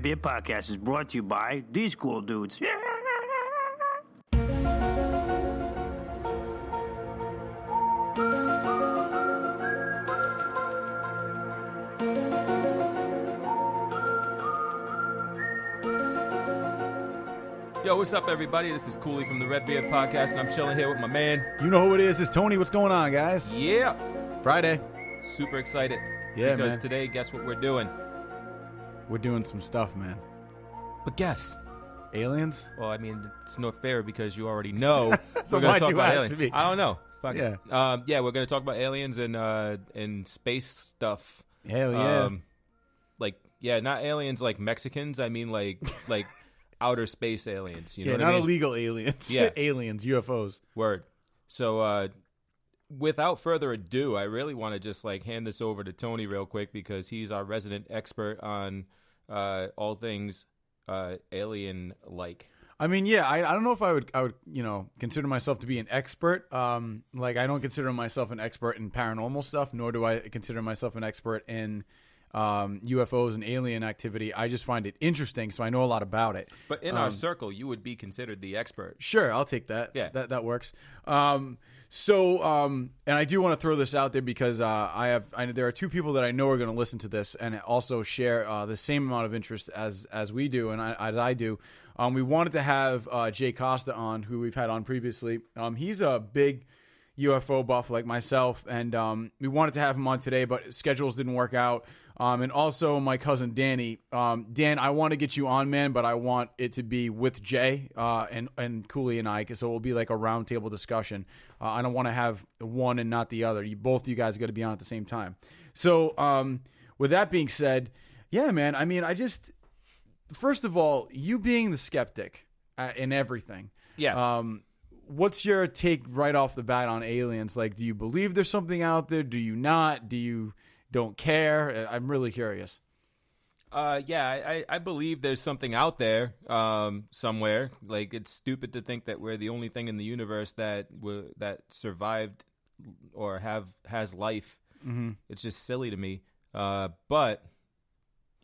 Red Beard Podcast is brought to you by these cool dudes. Yo, what's up, everybody? This is Cooley from the Red Beard Podcast, and I'm chilling here with my man. You know who it is. It's Tony. What's going on, guys? Yeah. Friday. Super excited. Yeah, because man. today, guess what we're doing? We're doing some stuff, man. But guess. Aliens? Well, I mean, it's not fair because you already know. So we're gonna why'd talk you about ask aliens. me? I don't know. Fuck Yeah. it. Yeah, we're going to talk about aliens and space stuff. Hell yeah. Not aliens like Mexicans. I mean, like outer space aliens. You know yeah, what I not mean? illegal aliens. Yeah. Aliens, UFOs. Word. So, without further ado, I really want to just hand this over to Tony real quick because he's our resident expert on all things alien-like. I mean, yeah, I don't know if I would consider myself to be an expert. I don't consider myself an expert in paranormal stuff, nor do I consider myself an expert in UFOs and alien activity. I just find it interesting, so I know a lot about it. But in our circle, you would be considered the expert. Sure, I'll take that. Yeah. That works. And I do want to throw this out there because there are two people that I know are going to listen to this and also share the same amount of interest as we do and as I do. We wanted to have Jay Costa on, who we've had on previously. He's a big UFO buff like myself, and we wanted to have him on today, but schedules didn't work out. And also my cousin Danny. Dan, I want to get you on, man, but I want it to be with Jay and Cooley and I, so it will be like a roundtable discussion. I don't want to have one and not the other. Both you guys got to be on at the same time. So with that being said, yeah, man, I mean, first of all, you being the skeptic in everything. Yeah. What's your take right off the bat on aliens? Like, do you believe there's something out there? Do you not? Do you don't care? I'm really curious. I believe there's something out there somewhere. Like, it's stupid to think that we're the only thing in the universe that survived or has life. Mm-hmm. It's just silly to me. But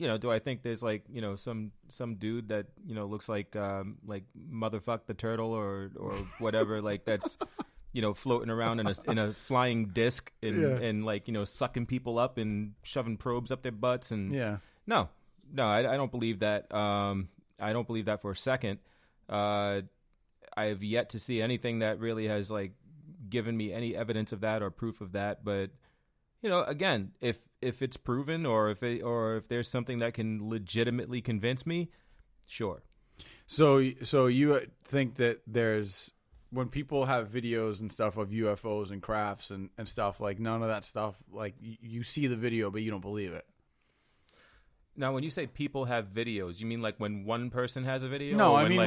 do I think there's some dude that looks like Motherfuck the Turtle or whatever that's floating around in a flying disc and sucking people up and shoving probes up their butts and no, I don't believe that. I don't believe that for a second. I have yet to see anything that really has given me any evidence of that or proof of that. But again, if it's proven or if there's something that can legitimately convince me, sure. So you think that when people have videos and stuff of UFOs and crafts and stuff, none of that stuff, you see the video, but you don't believe it. Now, when you say people have videos, you mean when one person has a video? No, I mean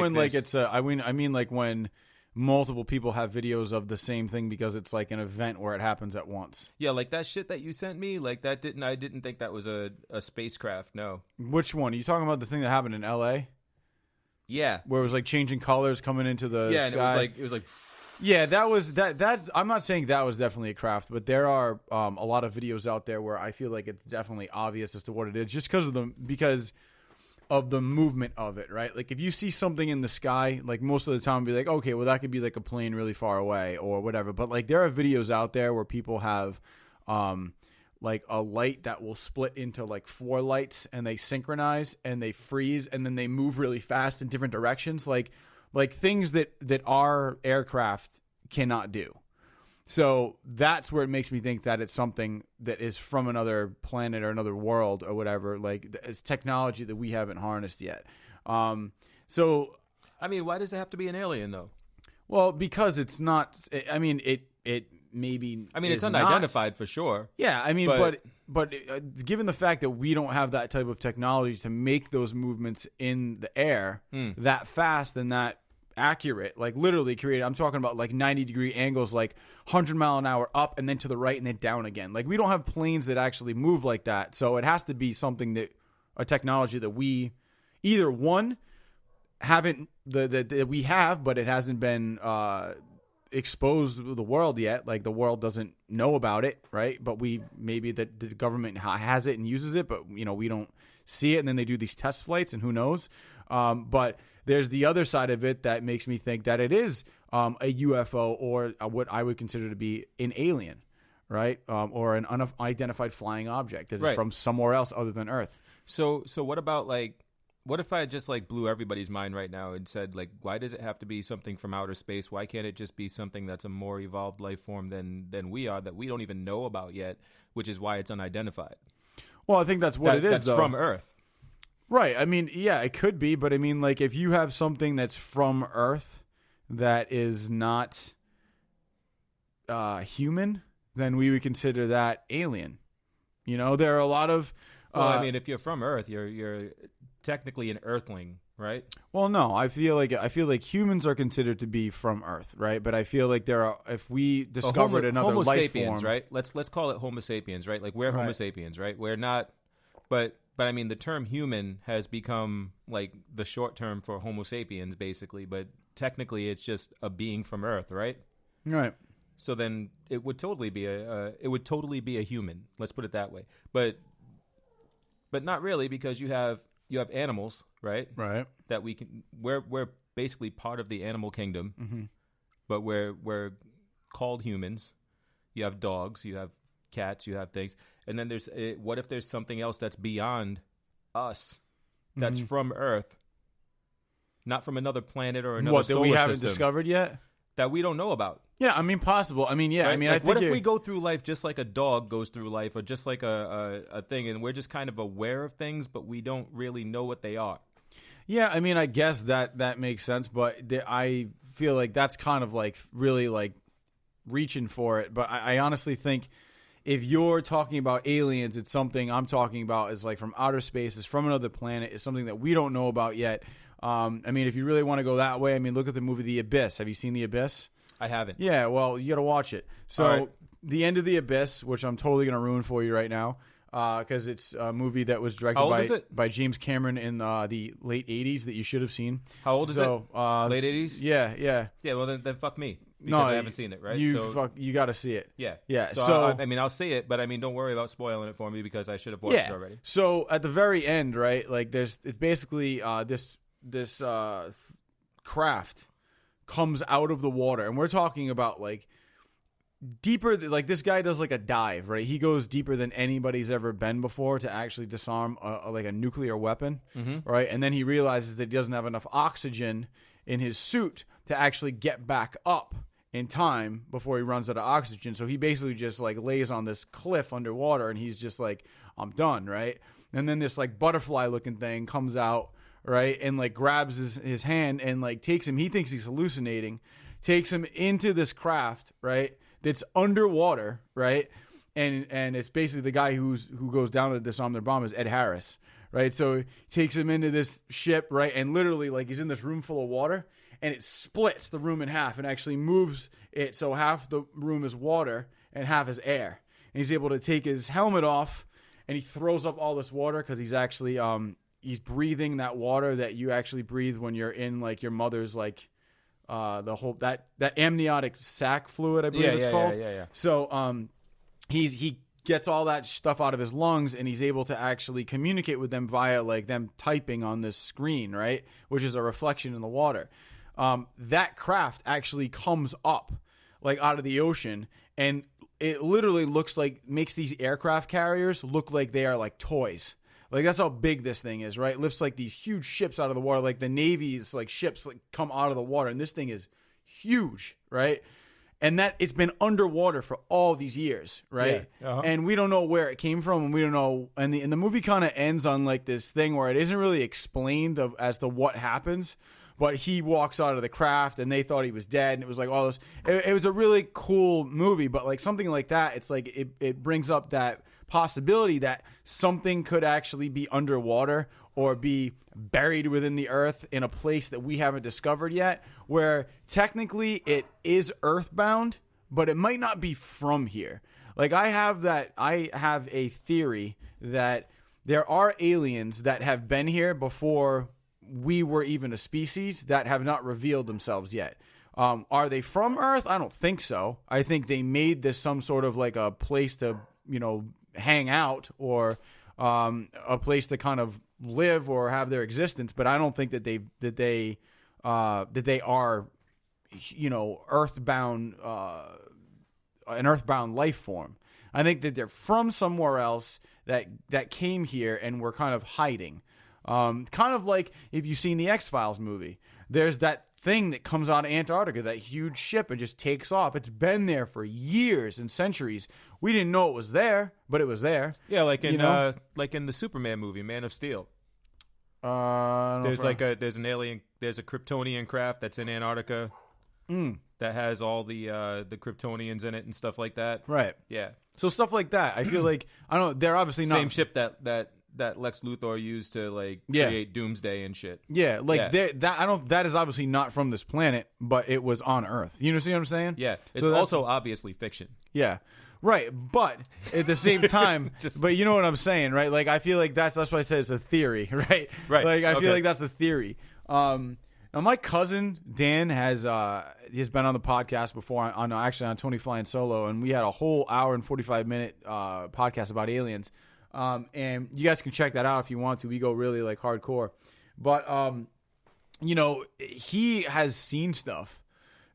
when multiple people have videos of the same thing because it's an event where it happens at once. Yeah, that shit that you sent me, I didn't think that was a spacecraft. No. Which one? Are you talking about the thing that happened in LA? Yeah. Where it was changing colors coming into the sky. And it was yeah, that's I'm not saying that was definitely a craft, but there are a lot of videos out there where I feel like it's definitely obvious as to what it is just because of the movement of it, right? If you see something in the sky, most of the time be okay, well, that could be a plane really far away or whatever. But there are videos out there where people have a light that will split into 4 lights and they synchronize and they freeze and then they move really fast in different directions, like things that our aircraft cannot do. So that's where it makes me think that it's something that is from another planet or another world or whatever. It's technology that we haven't harnessed yet. So, I mean, why does it have to be an alien though? Well, because it's not. I mean, it maybe. I mean, it's unidentified for sure. Yeah, I mean, but given the fact that we don't have that type of technology to make those movements in the air that fast and that accurate, literally created, I'm talking about 90-degree angles, 100 mile an hour up and then to the right and then down again. We don't have planes that actually move like that. So it has to be something a technology that we either one haven't that we have, but it hasn't been exposed to the world yet. The world doesn't know about it, right? But maybe the government has it and uses it, but we don't see it, and then they do these test flights, and who knows? But there's the other side of it that makes me think that it is a UFO or what I would consider to be an alien, right? Or an unidentified flying object that is from somewhere else other than Earth. So what about what if I just blew everybody's mind right now and said why does it have to be something from outer space? Why can't it just be something that's a more evolved life form than we are that we don't even know about yet, which is why it's unidentified? Well, I think that's what it is. That's from Earth. Right. I mean, yeah, it could be, but I mean, if you have something that's from Earth that is not human, then we would consider that alien. There are a lot of. Well, I mean, if you're from Earth, you're technically an Earthling, right? Well, no, I feel like humans are considered to be from Earth, right? But I feel like if we discovered another Homo life sapiens, form, right? Let's call it Homo sapiens, right? We're Homo sapiens, right? We're not, but I mean, the term human has become the short term for Homo sapiens, basically. But technically, it's just a being from Earth, right? Right. So then it would totally be a human. Let's put it that way. But not really, because you have animals, right? Right. That we're basically part of the animal kingdom, but we're called humans. You have dogs, you have cats, you have things, and then what if there's something else that's beyond us, that's from Earth, not from another planet or another solar that we haven't system discovered yet, that we don't know about? Yeah, I mean, possible. I mean, yeah, right? I mean, I think what if we go through life just like a dog goes through life, or just like a thing, and we're just kind of aware of things, but we don't really know what they are? Yeah, I mean, I guess that makes sense, but I feel like that's kind of really reaching for it. But I honestly think if you're talking about aliens, it's something I'm talking about is from outer space, is from another planet, is something that we don't know about yet. I mean, if you really want to go that way, I mean, look at the movie The Abyss. Have you seen The Abyss? I haven't. Yeah, well, you got to watch it. So, right. The End of the Abyss, which I'm totally going to ruin for you right now, because it's a movie that was directed by James Cameron in the late 80s that you should have seen. How old is it? Late 80s? Yeah. Yeah, well, then fuck me. Because I haven't seen it, right? You got to see it. Yeah. So I mean, I'll see it, but I mean, don't worry about spoiling it for me because I should have watched it already. So at the very end, right? It's basically this craft comes out of the water, and we're talking about deeper. This guy does a dive, right? He goes deeper than anybody's ever been before to actually disarm a nuclear weapon, right? And then he realizes that he doesn't have enough oxygen in his suit to actually get back up in time before he runs out of oxygen. So he basically just lays on this cliff underwater, and he's just I'm done, right? And then this butterfly looking thing comes out, right, and grabs his hand and takes him. He thinks he's hallucinating, takes him into this craft, right, that's underwater, right, and it's basically the guy who goes down to disarm their bomb is Ed Harris, right? So he takes him into this ship, right, and literally he's in this room full of water, and it splits the room in half and actually moves it so half the room is water and half is air. And he's able to take his helmet off, and he throws up all this water because he's actually he's breathing that water that you actually breathe when you're in your mother's the whole that amniotic sac fluid, I believe it's called. Yeah. So he gets all that stuff out of his lungs, and he's able to actually communicate with them via them typing on this screen, right, which is a reflection in the water. That craft actually comes up out of the ocean, and it literally makes these aircraft carriers look like they are toys. That's how big this thing is, right? It lifts these huge ships out of the water, the Navy's ships come out of the water, and this thing is huge, right? And that it's been underwater for all these years, right? Yeah. And we don't know where it came from, and we don't know. And the movie kind of ends on this thing where it isn't really explained as to what happens. But he walks out of the craft, and they thought he was dead, and it was all this. It was a really cool movie, but something like that, it's it brings up that possibility that something could actually be underwater or be buried within the earth in a place that we haven't discovered yet, where technically it is earthbound, but it might not be from here. I have a theory that there are aliens that have been here before we were even a species that have not revealed themselves yet. Are they from Earth? I don't think so. I think they made this some sort of a place to, hang out or a place to kind of live or have their existence. But I don't think that they are, earthbound, an earthbound life form. I think that they're from somewhere else that came here and were kind of hiding. Kind of like if you've seen the X-Files movie. There's that thing that comes out of Antarctica, that huge ship, and just takes off. It's been there for years and centuries. We didn't know it was there, but it was there. Yeah, like in the Superman movie, Man of Steel. There's a Kryptonian craft that's in Antarctica that has all the Kryptonians in it and stuff like that. Right. Yeah. So stuff like that. I feel like they're obviously not same ship that Lex Luthor used to create Doomsday and shit. Yeah, that is obviously not from this planet, but it was on Earth. You know, see what I'm saying? Yeah, it's also obviously fiction. Yeah, right. But at the same time, but you know what I'm saying, right? Like I feel like that's why I said it's a theory, right? Right. Like I feel like that's a theory. Now my cousin Dan has been on the podcast before on 20 Flying Solo, and we had a whole hour and 45-minute podcast about aliens. And you guys can check that out if you want to. We go really like hardcore, but he has seen stuff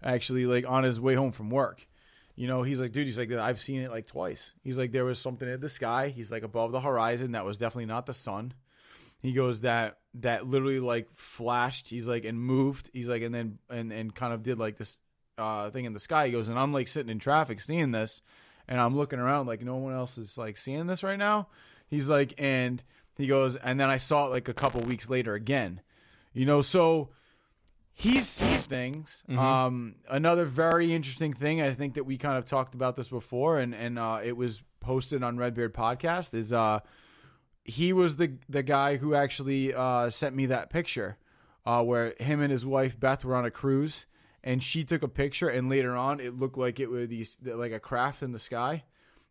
actually like on his way home from work. He's like, dude, I've seen it like twice. He's like, there was something in the sky. He's like above the horizon that was definitely not the sun. He goes that literally like flashed. He's like and moved. He's like and then and kind of did like this thing in the sky. He goes, and I'm like sitting in traffic seeing this. And I'm looking around like no one else is like seeing this right now. He's like, and he goes, and then I saw it like a couple weeks later again. So he sees things. Mm-hmm. Another very interesting thing, I think that we kind of talked about this before, and it was posted on Redbeard Podcast, is he was the guy who actually sent me that picture where him and his wife Beth were on a cruise. And she took a picture, and later on, it looked like it was like a craft in the sky.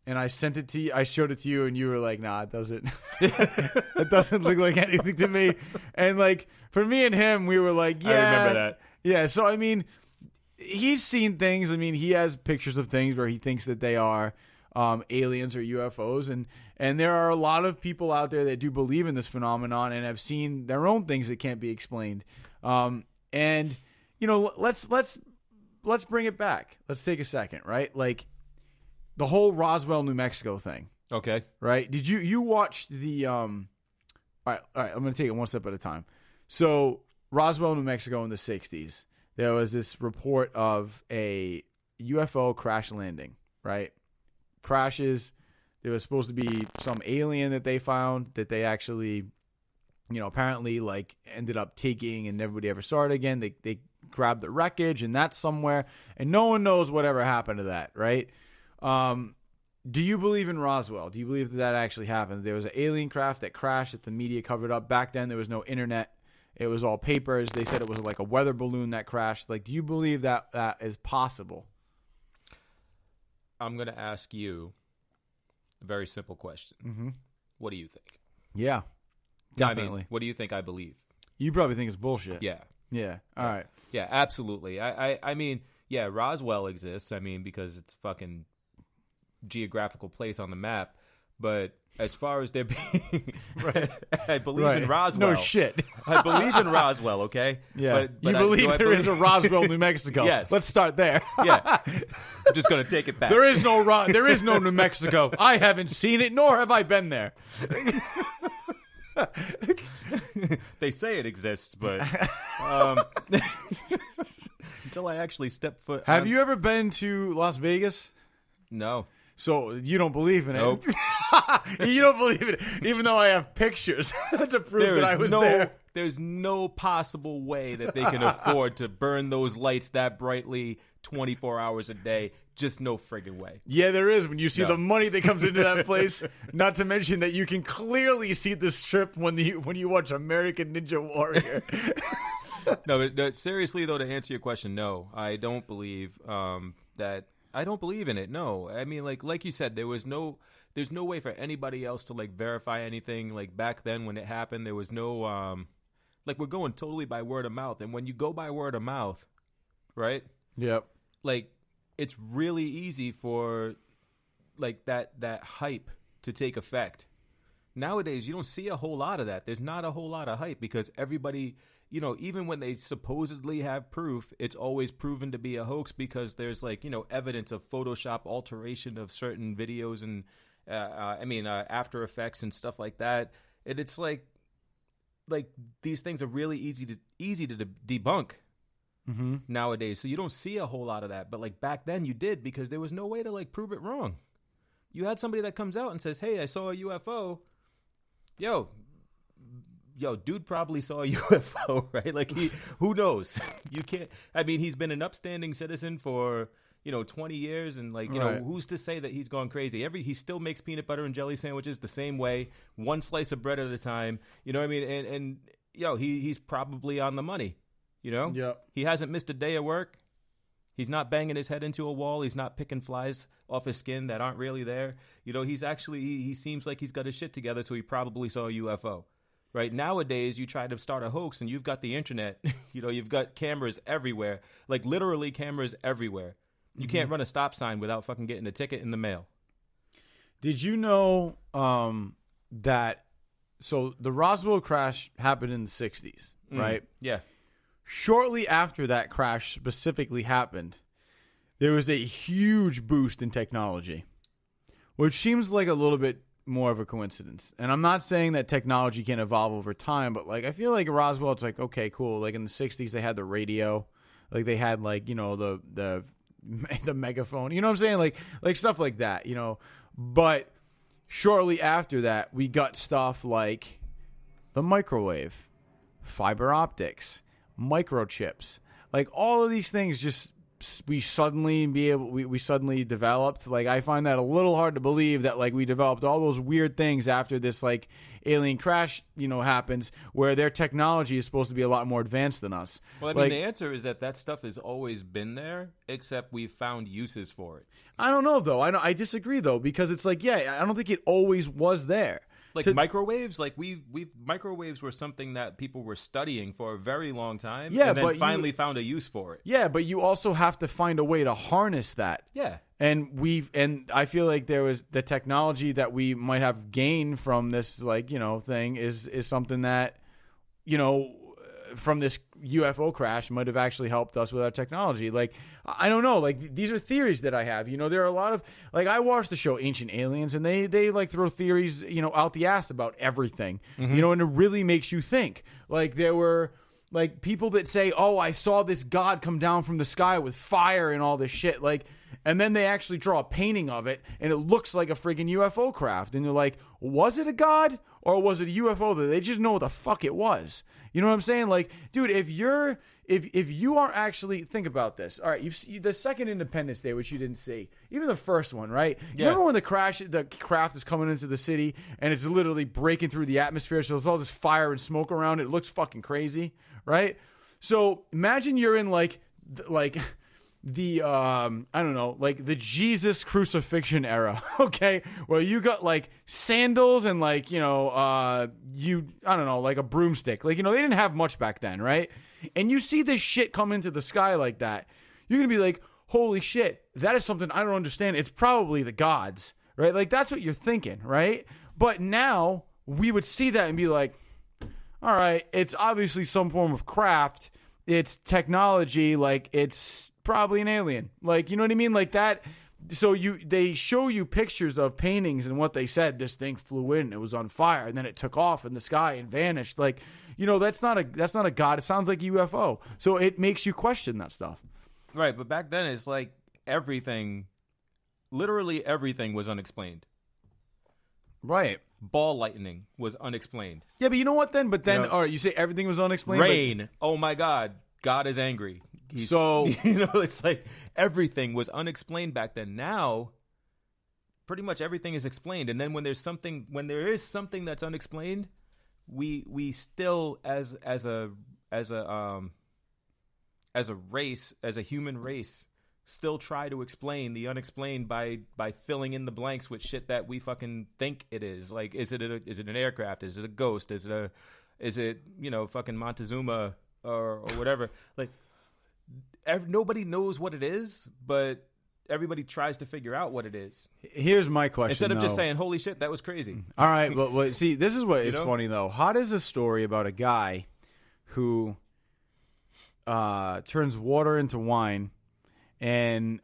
And I sent it to you. I showed it to you, and you were like, "Nah, it doesn't. It doesn't look like anything to me." And like for me and him, we were like, "Yeah, I remember that." Yeah. So I mean, he's seen things. I mean, he has pictures of things where he thinks that they are aliens or UFOs, and there are a lot of people out there that do believe in this phenomenon and have seen their own things that can't be explained. And let's bring it back. Let's take a second, right? Like the whole Roswell, New Mexico thing. Okay. Right? Did you watch the all right, I'm going to take it one step at a time. So, Roswell, New Mexico in the 60s, there was this report of a UFO crash landing, right? Crashes. There was supposed to be some alien that they found that they actually apparently like ended up taking and nobody ever saw it again. They grabbed the wreckage and that's somewhere and no one knows whatever happened to that, right? Do you believe in Roswell? Do you believe that actually happened? There was an alien craft that crashed that the media covered up. Back then there was no internet. It was all papers. They said it was like a weather balloon that crashed. Like, do you believe that is possible? I'm going to ask you a very simple question. Mm-hmm. What do you think? Yeah, definitely. I mean, what do you think I believe? You probably think it's bullshit. Yeah. Yeah. All right. Yeah, absolutely. I mean, yeah, Roswell exists. I mean, because it's a fucking geographical place on the map. But as far as there being, right, I believe in Roswell. No shit. I believe in Roswell. Okay. Yeah. But you believe there is a Roswell, New Mexico. Yes. Let's start there. Yeah. I'm just gonna take it back. There is no New Mexico. I haven't seen it, nor have I been there. They say it exists, but until I actually step foot. Have you ever been to Las Vegas? No. So you don't believe in it? Nope. You don't believe in it, even though I have pictures to prove that I was there. There's no possible way that they can afford to burn those lights that brightly 24 hours a day. Just no friggin' way. Yeah, there is. When you see the money that comes into that place, not to mention that you can clearly see the strip when you watch American Ninja Warrior. No, seriously though, to answer your question, no, I don't believe that. I don't believe in it. No, I mean, like you said, there's no way for anybody else to like verify anything. Like back then when it happened, there was no like we're going totally by word of mouth, and when you go by word of mouth, right? Yep. Like it's really easy for like that hype to take effect. Nowadays, you don't see a whole lot of that. There's not a whole lot of hype because everybody, you know, even when they supposedly have proof, it's always proven to be a hoax because there's like, you know, evidence of Photoshop alteration of certain videos and, After Effects and stuff like that. And it's like these things are really easy to debunk nowadays. So you don't see a whole lot of that. But like back then you did because there was no way to like prove it wrong. You had somebody that comes out and says, hey, I saw a UFO. Yo, dude probably saw a UFO, right? Like who knows? You can't, he's been an upstanding citizen for, 20 years. And like, right. Who's to say that he's gone crazy? He still makes peanut butter and jelly sandwiches the same way, one slice of bread at a time. You know what I mean? And he's probably on the money, Yeah. He hasn't missed a day of work. He's not banging his head into a wall. He's not picking flies off his skin that aren't really there. He seems like he's got his shit together, so he probably saw a UFO. Right? Nowadays, you try to start a hoax and you've got the internet. You've got cameras everywhere. Like literally cameras everywhere. You can't run a stop sign without fucking getting a ticket in the mail. Did you know that so the Roswell crash happened in the 60s, right? Yeah. Shortly after that crash specifically happened, there was a huge boost in technology, which seems like a little bit more of a coincidence. And I'm not saying that technology can evolve over time, but like I feel like Roswell, it's like, okay, cool. Like in the 60s, they had the radio, like they had like, the megaphone, you know what I'm saying? Like stuff like that, But shortly after that, we got stuff like the microwave, fiber optics, microchips, like all of these things we suddenly developed. Like I find that a little hard to believe that like we developed all those weird things after this like alien crash happens, where their technology is supposed to be a lot more advanced than us. Well, the answer is that stuff has always been there, except we've found uses for it. I don't know though. I disagree though, because it's like, yeah, I don't think it always was there. Like microwaves, like microwaves were something that people were studying for a very long time. Yeah, and then but finally found a use for it. Yeah, but you also have to find a way to harness that. Yeah. And I feel like there was the technology that we might have gained from this thing is something that from this UFO crash might have actually helped us with our technology. Like, I don't know. Like, these are theories that I have. There are a lot of, like, I watched the show Ancient Aliens, and they like throw theories, out the ass about everything, and it really makes you think. Like, there were, like, people that say, oh, I saw this god come down from the sky with fire and all this shit. Like, and then they actually draw a painting of it, and it looks like a friggin' UFO craft. And you're like, was it a god, or was it a UFO that they just know what the fuck it was? You know what I'm saying? Like, dude, if you are actually, think about this. All right, you've the second Independence Day, which you didn't see, even the first one, right? Yeah. You remember when the craft is coming into the city and it's literally breaking through the atmosphere, so there's all this fire and smoke around it. It looks fucking crazy, right? So imagine you're in the I don't know, like the Jesus crucifixion era, okay, where you got like sandals and like I don't know, like a broomstick, like they didn't have much back then, right? And you see this shit come into the sky like that, you're gonna be like, holy shit, that is something I don't understand. It's probably the gods, right? Like that's what you're thinking, right? But now we would see that and be like, all right, it's obviously some form of craft, it's technology, like it's probably an alien, like, you know what I mean, like that. So they show you pictures of paintings and what they said, this thing flew in, it was on fire, and then it took off in the sky and vanished. Like, that's not a god. It sounds like a UFO. So it makes you question that stuff. Right, but back then it's like literally everything was unexplained. Right. Ball lightning was unexplained. Yeah, but you know what then? But then, all right, you say everything was unexplained. Rain. Oh my God. God is angry. So it's like everything was unexplained back then. Now, pretty much everything is explained. And then when there is something that's unexplained, we still as a race, as a human race, still try to explain the unexplained by filling in the blanks with shit that we fucking think it is. Like, is it an aircraft? Is it a ghost? Is it fucking Montezuma or whatever? Like, nobody knows what it is, but everybody tries to figure out what it is. Here's my question. Instead of just though. saying, holy shit, that was crazy. All right, but see, this is what is know? funny, though. How does a story about a guy who turns water into wine and,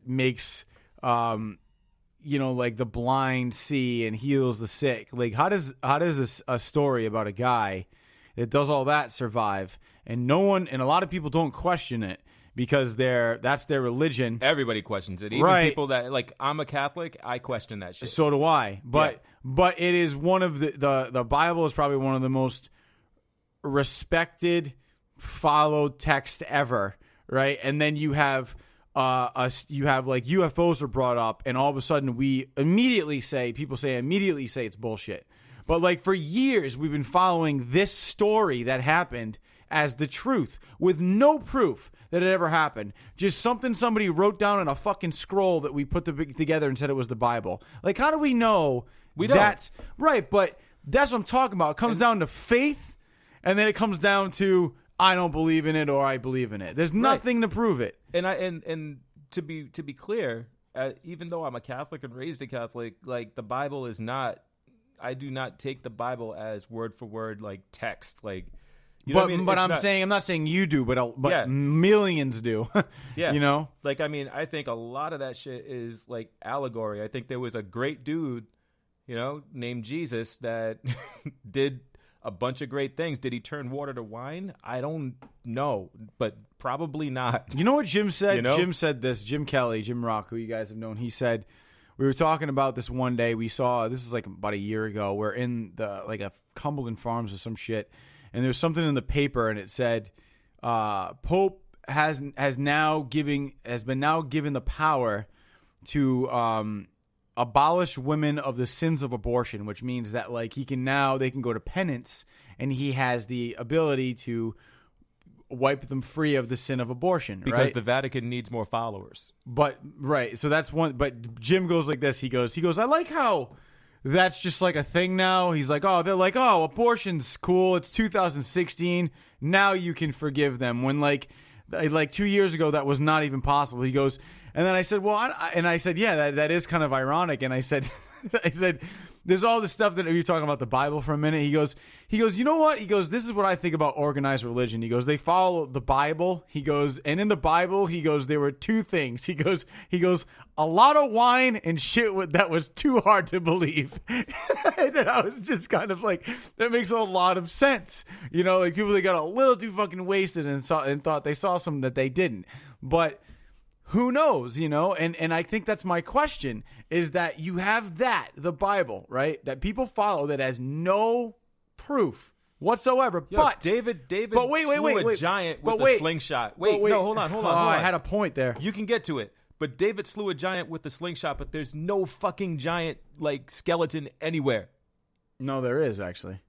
makes, like the blind see and heals the sick. Like, how does a story about a guy that does all that survive? And a lot of people don't question it because that's their religion. Everybody questions it. Even Right. people that, like, I'm a Catholic, I question that shit. So do I. But it is one of the Bible is probably one of the most respected, followed texts ever, right? And then you have like UFOs are brought up, and all of a sudden people immediately say it's bullshit. But like for years we've been following this story that happened as the truth with no proof that it ever happened. Just something somebody wrote down in a fucking scroll that we put together and said it was the Bible. Like, how do we know that's right? But that's what I'm talking about. It comes down to faith, and then it comes down to I don't believe in it or I believe in it. There's nothing to prove it. And to be clear, even though I'm a Catholic and raised a Catholic, like the Bible is not. I do not take the Bible as word for word like text. Like, you know what I mean? But I'm not saying you do, but millions do. Yeah, you know. Like, I mean, I think a lot of that shit is like allegory. I think there was a great dude, named Jesus that did a bunch of great things. Did he turn water to wine? I don't know, but probably not. You know what Jim said? Jim said this. Jim Kelly, Jim Rock, who you guys have known, he said, we were talking about this one day. We saw, this is like about a year ago, we're in a Cumberland Farms or some shit, and there's something in the paper, and it said, Pope has been now given the power to abolish women of the sins of abortion, which means that like they can go to penance, and he has the ability to wipe them free of the sin of abortion, because right? the Vatican needs more followers. But right, so that's one. But Jim goes like this. He goes. I like how that's just like a thing now. He's like, they're like, abortion's cool. It's 2016. Now you can forgive them. When like 2 years ago that was not even possible. He goes, and then I said, I said, yeah, that is kind of ironic. And I said, there's all this stuff that you're talking about the Bible for a minute. He goes, you know what? He goes, this is what I think about organized religion. He goes, they follow the Bible. He goes, and in the Bible, he goes, there were two things. He goes, a lot of wine and shit that was too hard to believe. And I was just kind of like, that makes a lot of sense. Like people that got a little too fucking wasted and thought they saw something that they didn't. But who knows, and I think that's my question, is that you have the Bible, right, that people follow that has no proof whatsoever. But David but wait, slew a giant with a slingshot. No, hold on. I had a point there. You can get to it. But David slew a giant with the slingshot, but there's no fucking giant like skeleton anywhere. No, there is actually.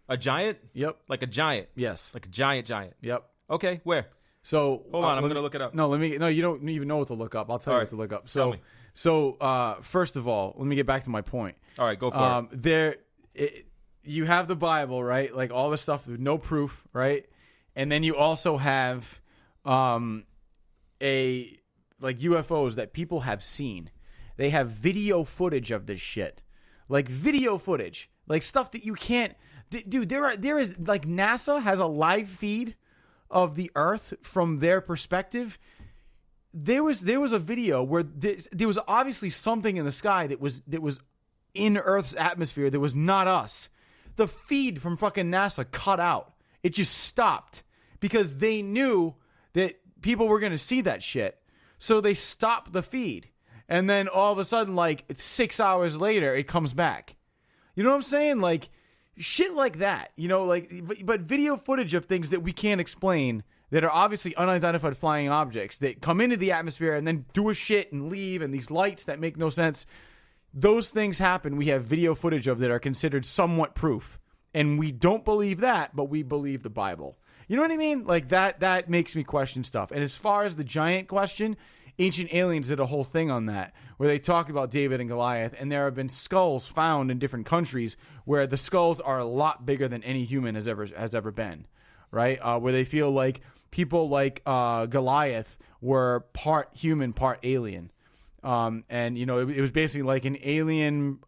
A giant? Yep. Like a giant? Yes. Like a giant. Yep. Okay, where? So hold on, I'm going to look it up. No, you don't even know what to look up. I'll tell you what to look up. So first of all, let me get back to my point. All right, go for it. You have the Bible, right? Like all this stuff with no proof, right? And then you also have UFOs that people have seen. They have video footage of this shit. Like video footage. Like stuff that you can't dude, there is like NASA has a live feed of the Earth from their perspective. There was a video where there was obviously something in the sky that was in Earth's atmosphere that was not us. The feed from fucking NASA cut out. It just stopped because they knew that people were going to see that shit. So they stopped the feed. And then all of a sudden, like 6 hours later, it comes back. You know what I'm saying? Like, shit like that, but video footage of things that we can't explain that are obviously unidentified flying objects that come into the atmosphere and then do a shit and leave, and these lights that make no sense. Those things happen. We have video footage of that are considered somewhat proof. And we don't believe that, but we believe the Bible. You know what I mean? Like that makes me question stuff. And as far as the giant question, Ancient Aliens did a whole thing on that where they talked about David and Goliath, and there have been skulls found in different countries where the skulls are a lot bigger than any human has ever been. right? Where they feel like people like Goliath were part human, part alien. And, you know, it was basically like an alien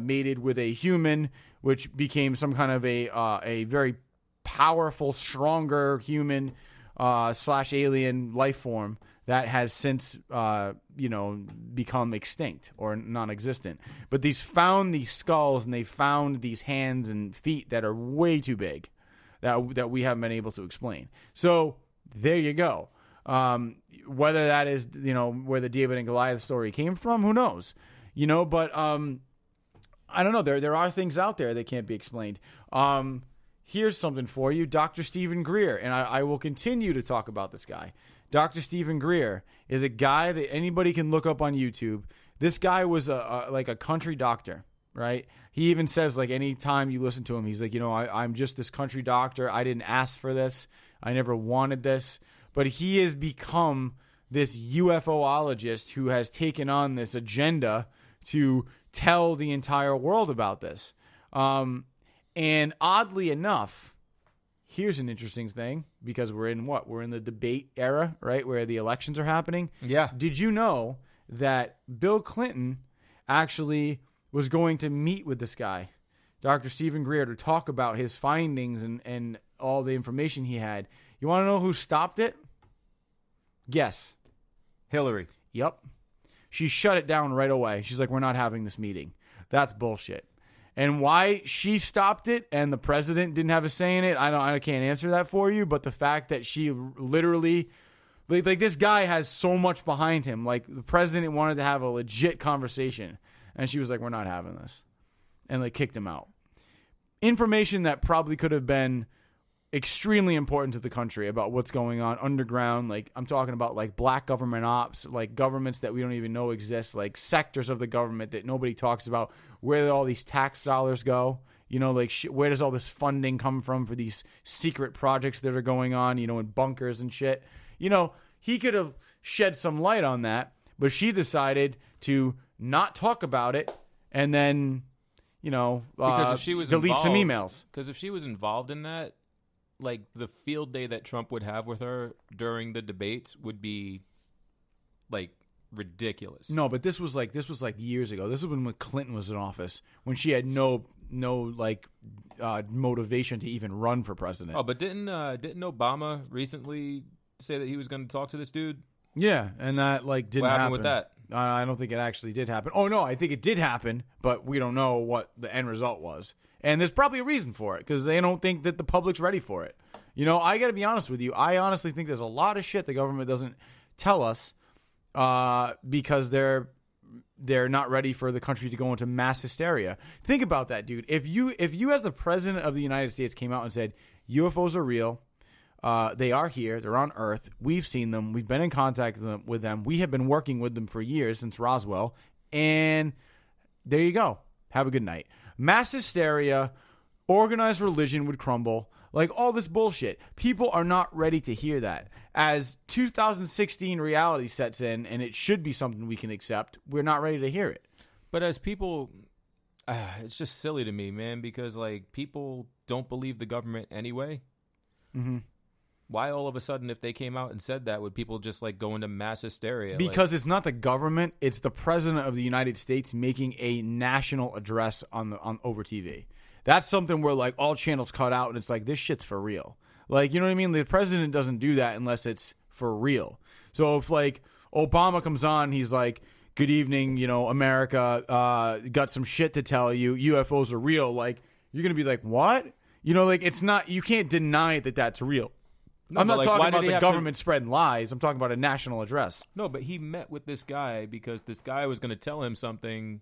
mated with a human, which became some kind of a very powerful, stronger human / alien life form that has since, become extinct or non-existent. But these found these skulls, and they found these hands and feet that are way too big that we haven't been able to explain. So there you go. Whether that is, where the David and Goliath story came from, who knows? But I don't know. There are things out there that can't be explained. Here's something for you. Dr. Stephen Greer, and I will continue to talk about this guy. Dr. Stephen Greer is a guy that anybody can look up on YouTube. This guy was like a country doctor, right? He even says, like, anytime you listen to him, he's like, I'm just this country doctor. I didn't ask for this. I never wanted this. But he has become this UFOologist who has taken on this agenda to tell the entire world about this. And oddly enough, here's an interesting thing, because we're in the debate era, right, where the elections are happening. Yeah. Did you know that Bill Clinton actually was going to meet with this guy, Dr. Stephen Greer, to talk about his findings and all the information he had? You want to know who stopped it? Guess. Hillary. Yep. She shut it down right away. She's like, we're not having this meeting. That's bullshit. And why she stopped it and the president didn't have a say in it, I can't answer that for you. But the fact that she literally, like this guy has so much behind him. Like, the president wanted to have a legit conversation, and she was like, we're not having this, and like kicked him out. Information that probably could have been extremely important to the country about what's going on underground. Like, I'm talking about like black government ops, like governments that we don't even know exist, like sectors of the government that nobody talks about. Where do all these tax dollars go? Like where does all this funding come from for these secret projects that are going on, in bunkers and shit? He could have shed some light on that, but she decided to not talk about it, and then, because if she was delete some emails. Because if she was involved in that, like, the field day that Trump would have with her during the debates would be like ridiculous. No, but this was like years ago. This is when Clinton was in office, when she had no motivation to even run for president. Oh, but didn't Obama recently say that he was going to talk to this dude? Yeah, and that didn't happen. What happened with that? I don't think it actually did happen. Oh no, I think it did happen, but we don't know what the end result was. And there's probably a reason for it, because they don't think that the public's ready for it. I got to be honest with you. I honestly think there's a lot of shit the government doesn't tell us because they're not ready for the country to go into mass hysteria. Think about that, dude. If you as the president of the United States came out and said, UFOs are real, they are here, they're on Earth, we've seen them, we've been in contact with them, we have been working with them for years since Roswell, and there you go. Have a good night. Mass hysteria, organized religion would crumble, like all this bullshit. People are not ready to hear that. As 2016 reality sets in, and it should be something we can accept, we're not ready to hear it. But as people, it's just silly to me, man, because like people don't believe the government anyway. Mm-hmm. Why all of a sudden, if they came out and said that, would people just like go into mass hysteria? Because it's not the government; it's the president of the United States making a national address on over TV. That's something where like all channels cut out, and it's like, this shit's for real. Like, you know what I mean? The president doesn't do that unless it's for real. So if like Obama comes on, he's like, "Good evening, America. Got some shit to tell you. UFOs are real." Like, you're gonna be like, "What?" Like, it's not. You can't deny that that's real. No, I'm not talking about the government spreading lies. I'm talking about a national address. No, but he met with this guy because this guy was going to tell him something.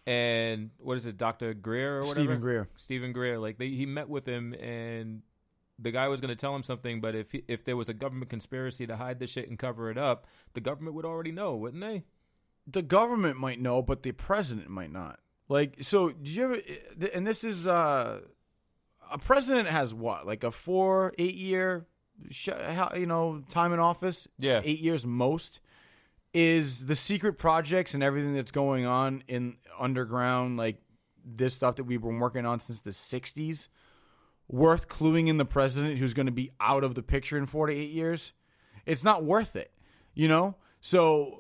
And what is it, Dr. Greer or whatever? Stephen Greer. Like he met with him, and the guy was going to tell him something. But if there was a government conspiracy to hide this shit and cover it up, the government would already know, wouldn't they? The government might know, but the president might not. Like, so did you ever? And this is. A president has what, like a 4-8 year, time in office? Yeah. 8 years most. Is the secret projects and everything that's going on in underground, like this stuff that we've been working on since the 60s, worth cluing in the president who's going to be out of the picture in 4 to 8 years? It's not worth it, you know? So,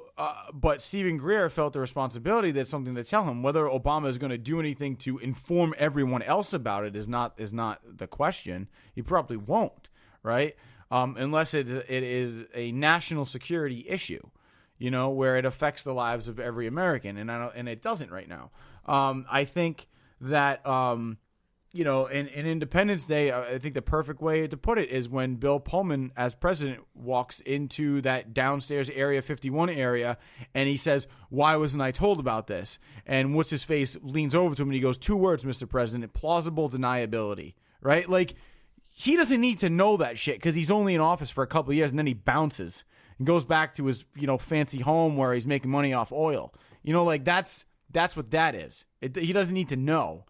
but Stephen Greer felt the responsibility that's something to tell him. Whether Obama is going to do anything to inform everyone else about it is not the question. He probably won't, right? Unless it is a national security issue, you know, where it affects the lives of every American, and it doesn't right now. I think that you know, in Independence Day, I think the perfect way to put it is when Bill Pullman, as president, walks into that downstairs Area 51 area, and he says, "Why wasn't I told about this?" And what's his face leans over to him and he goes, "2 words, Mr. President: plausible deniability." Right? Like, he doesn't need to know that shit because he's only in office for a couple of years, and then he bounces and goes back to his, you know, fancy home where he's making money off oil. You know, like that's what that is. He doesn't need to know.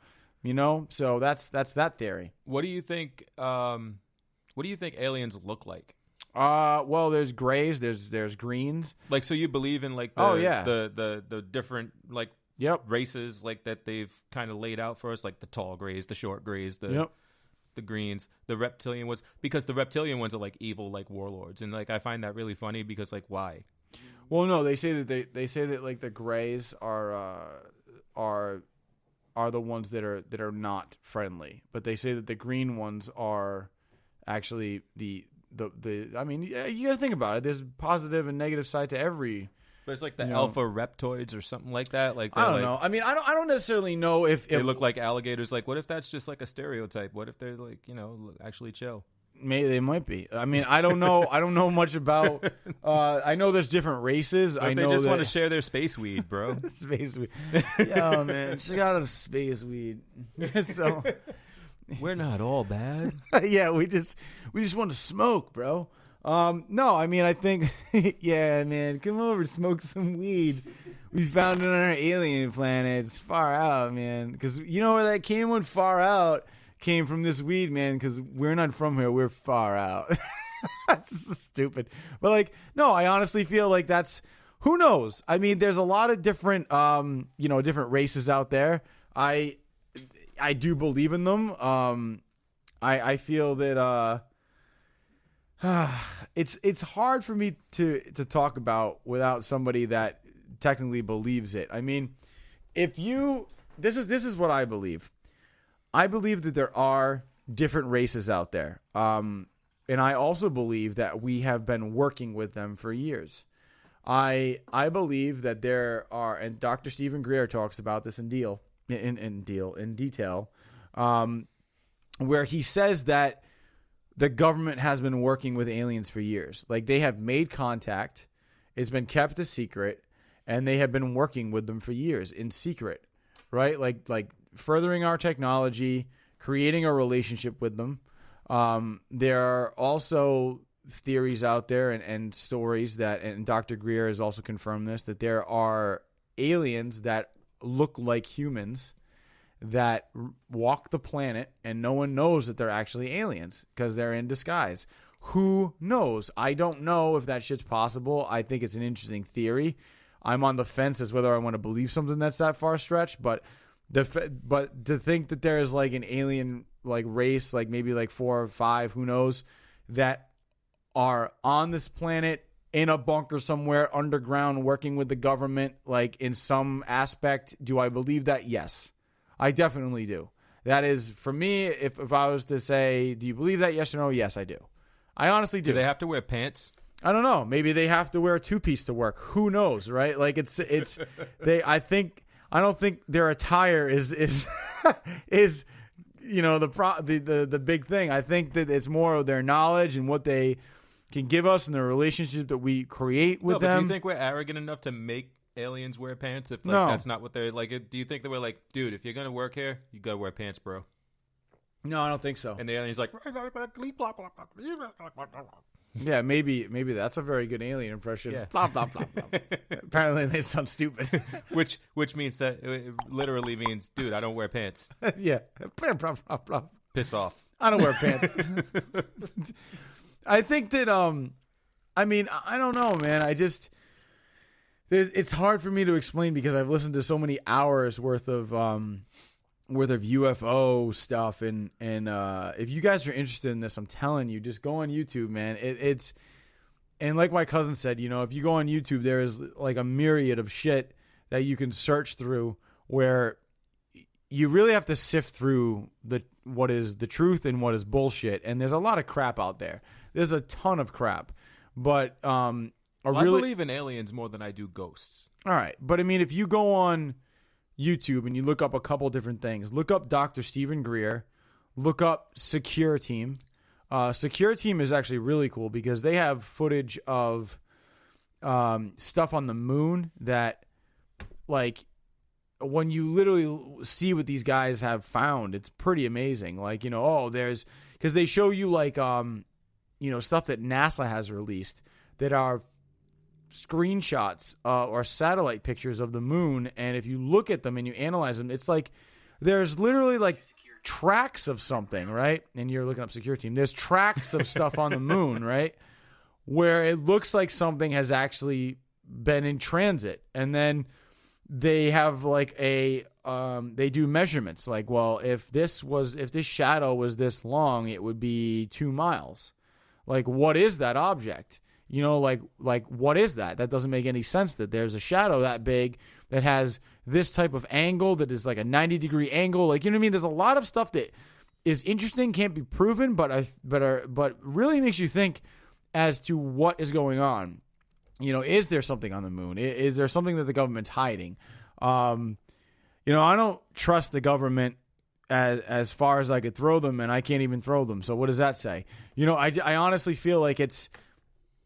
You know, so that's that theory. What do you think? What do you think aliens look like? Well, there's grays, there's greens. Like, so you believe in like the different like races like that they've kind of laid out for us, like the tall grays, the short grays, the greens, the reptilian ones, because the reptilian ones are like evil, like warlords, and like I find that really funny because like why? Well, no, they say that like the grays are the ones that are not friendly, but they say that the green ones are actually the I mean, yeah, you gotta think about it. There's positive and negative side to every. But it's like the alpha reptoids or something like that. Like, I don't know. I mean, I don't necessarily know if they look like alligators. Like, what if that's just like a stereotype? What if they're like, you know, actually chill? Maybe they might be. I mean, I don't know. I don't know much about. I know there's different races. What if they just want to share their space weed, bro? Space weed. Yo, man, check out a space weed. So we're not all bad. Yeah, we just want to smoke, bro. No, I mean, I think, yeah, man, come over, smoke some weed. We found it on our alien planet. It's far out, man. Because you know where that came when far out. Came from this weed, man, because we're not from here. We're far out. That's so stupid. But, like, no, I honestly feel like that's, who knows? I mean, there's a lot of different, you know, different races out there. I do believe in them. I feel that it's hard for me to talk about without somebody that technically believes it. I mean, this is what I believe. I believe that there are different races out there. And I also believe that we have been working with them for years. I believe that there are, and Dr. Stephen Greer talks about this in detail, where he says that the government has been working with aliens for years. Like, they have made contact, it's been kept a secret, and they have been working with them for years in secret, right? Like furthering our technology, creating a relationship with them. There are also theories out there and stories that, and Dr. Greer has also confirmed this, that there are aliens that look like humans that walk the planet and no one knows that they're actually aliens because they're in disguise. Who knows? I don't know if that shit's possible. I think it's an interesting theory. I'm on the fence as whether I want to believe something that's that far stretched, but to think that there is like an alien like race, like maybe like 4 or 5, who knows, that are on this planet in a bunker somewhere underground working with the government, like in some aspect. Do I believe that? Yes, I definitely do. That is, for me, if I was to say, do you believe that? Yes or no? Yes, I do. I honestly do. Do they have to wear pants? I don't know. Maybe they have to wear a 2-piece to work. Who knows, right? Like it's I don't think their attire is you know the big thing. I think that it's more of their knowledge and what they can give us and the relationship that we create with them. Do you think we're arrogant enough to make aliens wear pants if like that's not what they're like? Do you think that we're like, dude, if you're gonna work here, you gotta wear pants, bro? No, I don't think so. And the alien's like, yeah, maybe that's a very good alien impression. Yeah. Blah blah blah blah. Apparently, they sound stupid. which means that it literally means, dude, I don't wear pants. Yeah. Blah blah blah. Piss off. I don't wear pants. I think that I mean, I don't know, man. It's hard for me to explain because I've listened to so many hours worth of worth of UFO stuff, and if you guys are interested in this, I'm telling you, just go on YouTube, man. It's and like my cousin said, if you go on YouTube, there is like a myriad of shit that you can search through where you really have to sift through what is the truth and what is bullshit. And there's a lot of crap out there. There's a ton of crap, but I believe in aliens more than I do ghosts. All right, but I mean, if you go on YouTube and you look up a couple different things, look up Dr. Stephen Greer, look up Secure Team. Secure Team is actually really cool because they have footage of stuff on the moon that, like, when you literally see what these guys have found, it's pretty amazing. Like, there's, because they show you like, stuff that NASA has released that are screenshots or satellite pictures of the moon. And if you look at them and you analyze them, it's like there's literally like tracks of something, right? And you're looking up Secure Team. There's tracks of stuff on the moon, right? Where it looks like something has actually been in transit. And then they have like they do measurements like, well, if this shadow was this long, it would be 2 miles. Like, what is that object? Like what is that? That doesn't make any sense that there's a shadow that big that has this type of angle that is like a 90-degree angle. Like, you know what I mean? There's a lot of stuff that is interesting, can't be proven, but really makes you think as to what is going on. Is there something on the moon? Is there something that the government's hiding? I don't trust the government as far as I could throw them, and I can't even throw them. So what does that say? I honestly feel like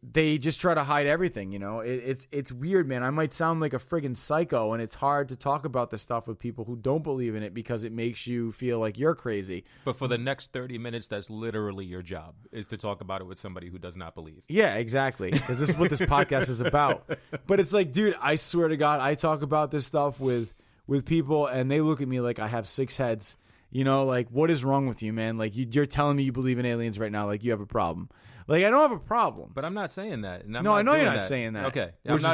they just try to hide everything. It's weird, man. I might sound like a friggin' psycho, and it's hard to talk about this stuff with people who don't believe in it because it makes you feel like you're crazy. But for the next 30 minutes, that's literally your job, is to talk about it with somebody who does not believe. Yeah, exactly. Because this is what this podcast is about. But it's like, dude, I swear to God, I talk about this stuff with people, and they look at me like I have 6 heads. Like, what is wrong with you, man? Like, you're telling me you believe in aliens right now. Like, you have a problem. Like, I don't have a problem. But I'm not saying that. And I know you're not saying that. Okay. Which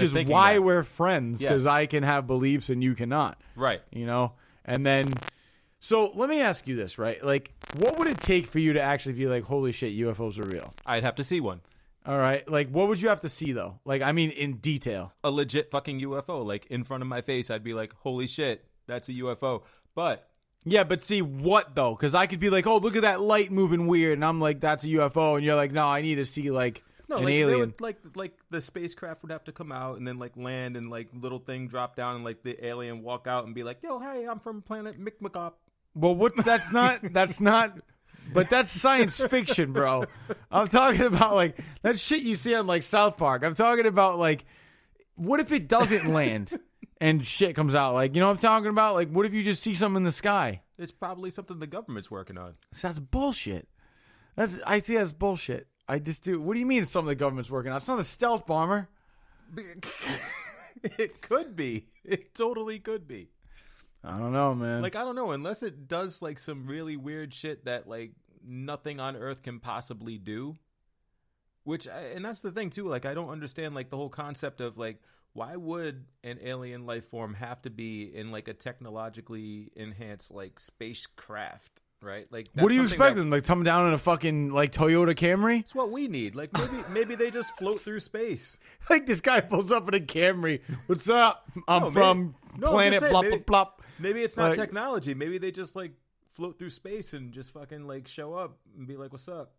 is why we're friends, because I can have beliefs and you cannot. Right. And then, so let me ask you this, right? Like, what would it take for you to actually be like, holy shit, UFOs are real? I'd have to see one. All right. Like, what would you have to see, though? Like, I mean, in detail. A legit fucking UFO. Like, in front of my face, I'd be like, holy shit, that's a UFO. But... yeah, but see what, though? Because I could be like, oh, look at that light moving weird. And I'm like, that's a UFO. And you're like, no, I need to see, like, an alien. Like the spacecraft would have to come out and then, like, land and, like, little thing drop down and, like, the alien walk out and be like, yo, hey, I'm from planet Micmacop. Well, that's not... But that's science fiction, bro. I'm talking about, like, that shit you see on, like, South Park. I'm talking about, like, what if it doesn't land? And shit comes out. Like, what I'm talking about? Like, what if you just see something in the sky? It's probably something the government's working on. So that's bullshit. I think that's bullshit. I just do. What do you mean it's something the government's working on? It's not a stealth bomber. It could be. It totally could be. I don't know, man. Like, I don't know. Unless it does, like, some really weird shit that, like, nothing on Earth can possibly do. And that's the thing, too. Like, I don't understand, like, the whole concept of, like, why would an alien life form have to be in, like, a technologically enhanced, like, spacecraft, right? Like, what do you expect them? Like, come down in a fucking, like, Toyota Camry? It's what we need. Like, maybe they just float through space. Like, this guy pulls up in a Camry. What's up? I'm from planet blah, blah, blah. Maybe it's not technology. Maybe they just, like, float through space and just fucking, like, show up and be like, what's up?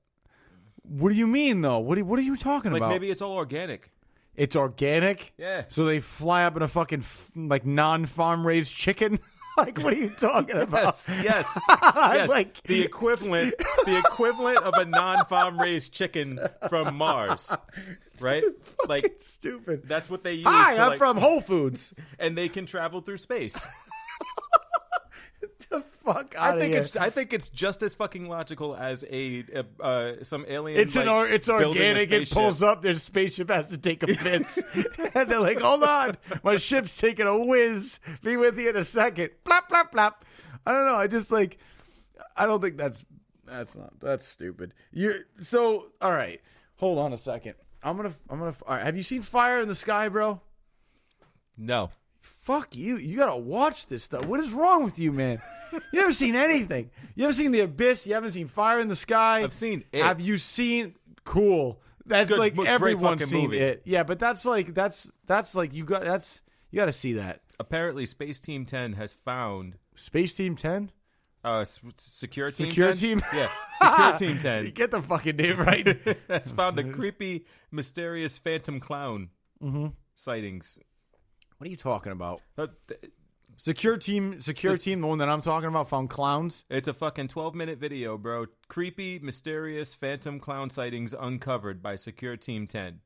What do you mean, though? What are you talking about? Like, maybe it's all organic. It's organic? Yeah. So they fly up in a fucking, like, non-farm raised chicken? Like, what are you talking about? Yes. Yes. Like the equivalent of a non-farm raised chicken from Mars. Right? Like, stupid. That's what they use. Hi, I'm from Whole Foods. And they can travel through space. The fuck out of here. I think it's just as fucking logical as some alien. It's organic. It pulls up. Their spaceship has to take a piss, and they're like, "Hold on, my ship's taking a whiz. Be with you in a second." Plop plop plop. I don't know. I don't think that's stupid. All right. Hold on a second. I'm gonna. All right. Have you seen Fire in the Sky, bro? No. fuck you. You gotta watch this stuff. What is wrong with you, man? You never seen anything. You haven't seen The Abyss. You haven't seen Fire in the Sky. I've seen it. Have you seen? Cool. That's Good, like great everyone's fucking seen movie. it. Yeah, but that's like you got to see that. Apparently, Space Team 10 has found Space Team 10. Secure Team Secure 10? Team. Yeah, Secure Team 10 Get the fucking name right. has found a creepy, mysterious phantom clown sightings. What are you talking about? Uh, Secure Team, the one that I'm talking about, found clowns. It's a fucking 12-minute video, bro. Creepy, mysterious phantom clown sightings uncovered by Secure Team 10.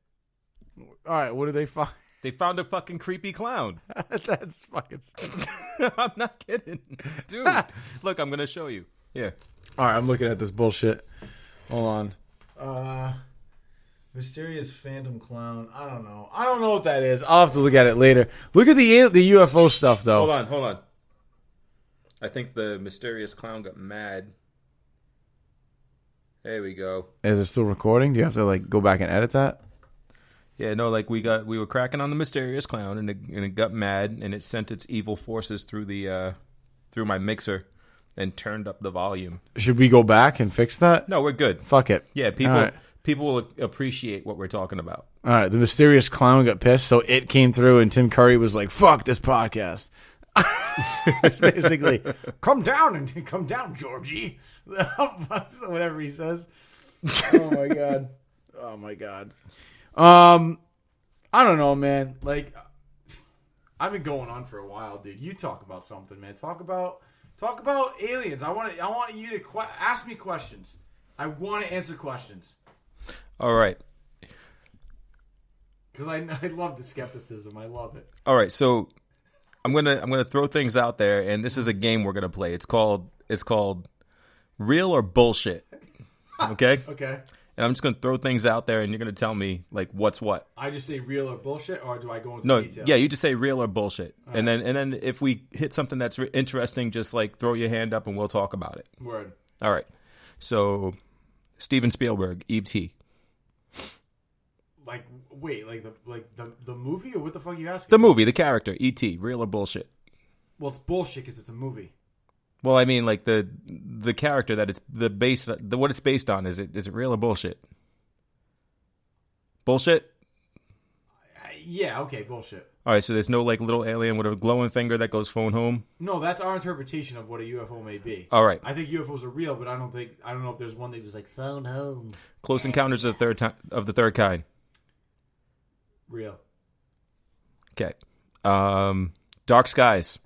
All right, what did they find? They found a fucking creepy clown. That's fucking stupid. I'm not kidding. Dude, look, I'm going to show you. Here. All right, I'm looking at this bullshit. Hold on. Mysterious phantom clown. I don't know. I don't know what that is. I'll have to look at it later. Look at the UFO stuff, though. Hold on. I think the mysterious clown got mad. There we go. Is it still recording? Do you have to like go back and edit that? Yeah, no, like we were cracking on the mysterious clown, and it got mad, and it sent its evil forces through my mixer, and turned up the volume. Should we go back and fix that? No, we're good. Fuck it. Yeah, people All right. people will appreciate what we're talking about. All right, the mysterious clown got pissed, so it came through, and Tim Curry was like, "Fuck this podcast." It's basically, come down, Georgie. Whatever he says. Oh my god. I don't know, man. Like, I've been going on for a while, dude. You talk about something, man. Talk about aliens. I want you to ask me questions. I want to answer questions. All right. Because I love the skepticism. I love it. All right, so I'm gonna throw things out there, and this is a game we're gonna play. It's called Real or Bullshit. Okay. Okay. And I'm just gonna throw things out there, and you're gonna tell me like what's what. I just say real or bullshit, or do I go into detail? Yeah, you just say real or bullshit, and then if we hit something that's interesting, just like throw your hand up, and we'll talk about it. Word. All right. So, Steven Spielberg, E.T. Like, wait, the movie, or what the fuck are you asking? The movie, the character, E.T. Real or bullshit? Well, it's bullshit because it's a movie. Well, I mean, like the character that it's what it's based on. Is it real or bullshit? Bullshit. Yeah. Okay. Bullshit. All right. So there's no like little alien with a glowing finger that goes phone home. No, that's our interpretation of what a UFO may be. All right. I think UFOs are real, but I don't know if there's one that just like phone home. Close Encounters of the Third Kind. Real. Okay. Dark Skies.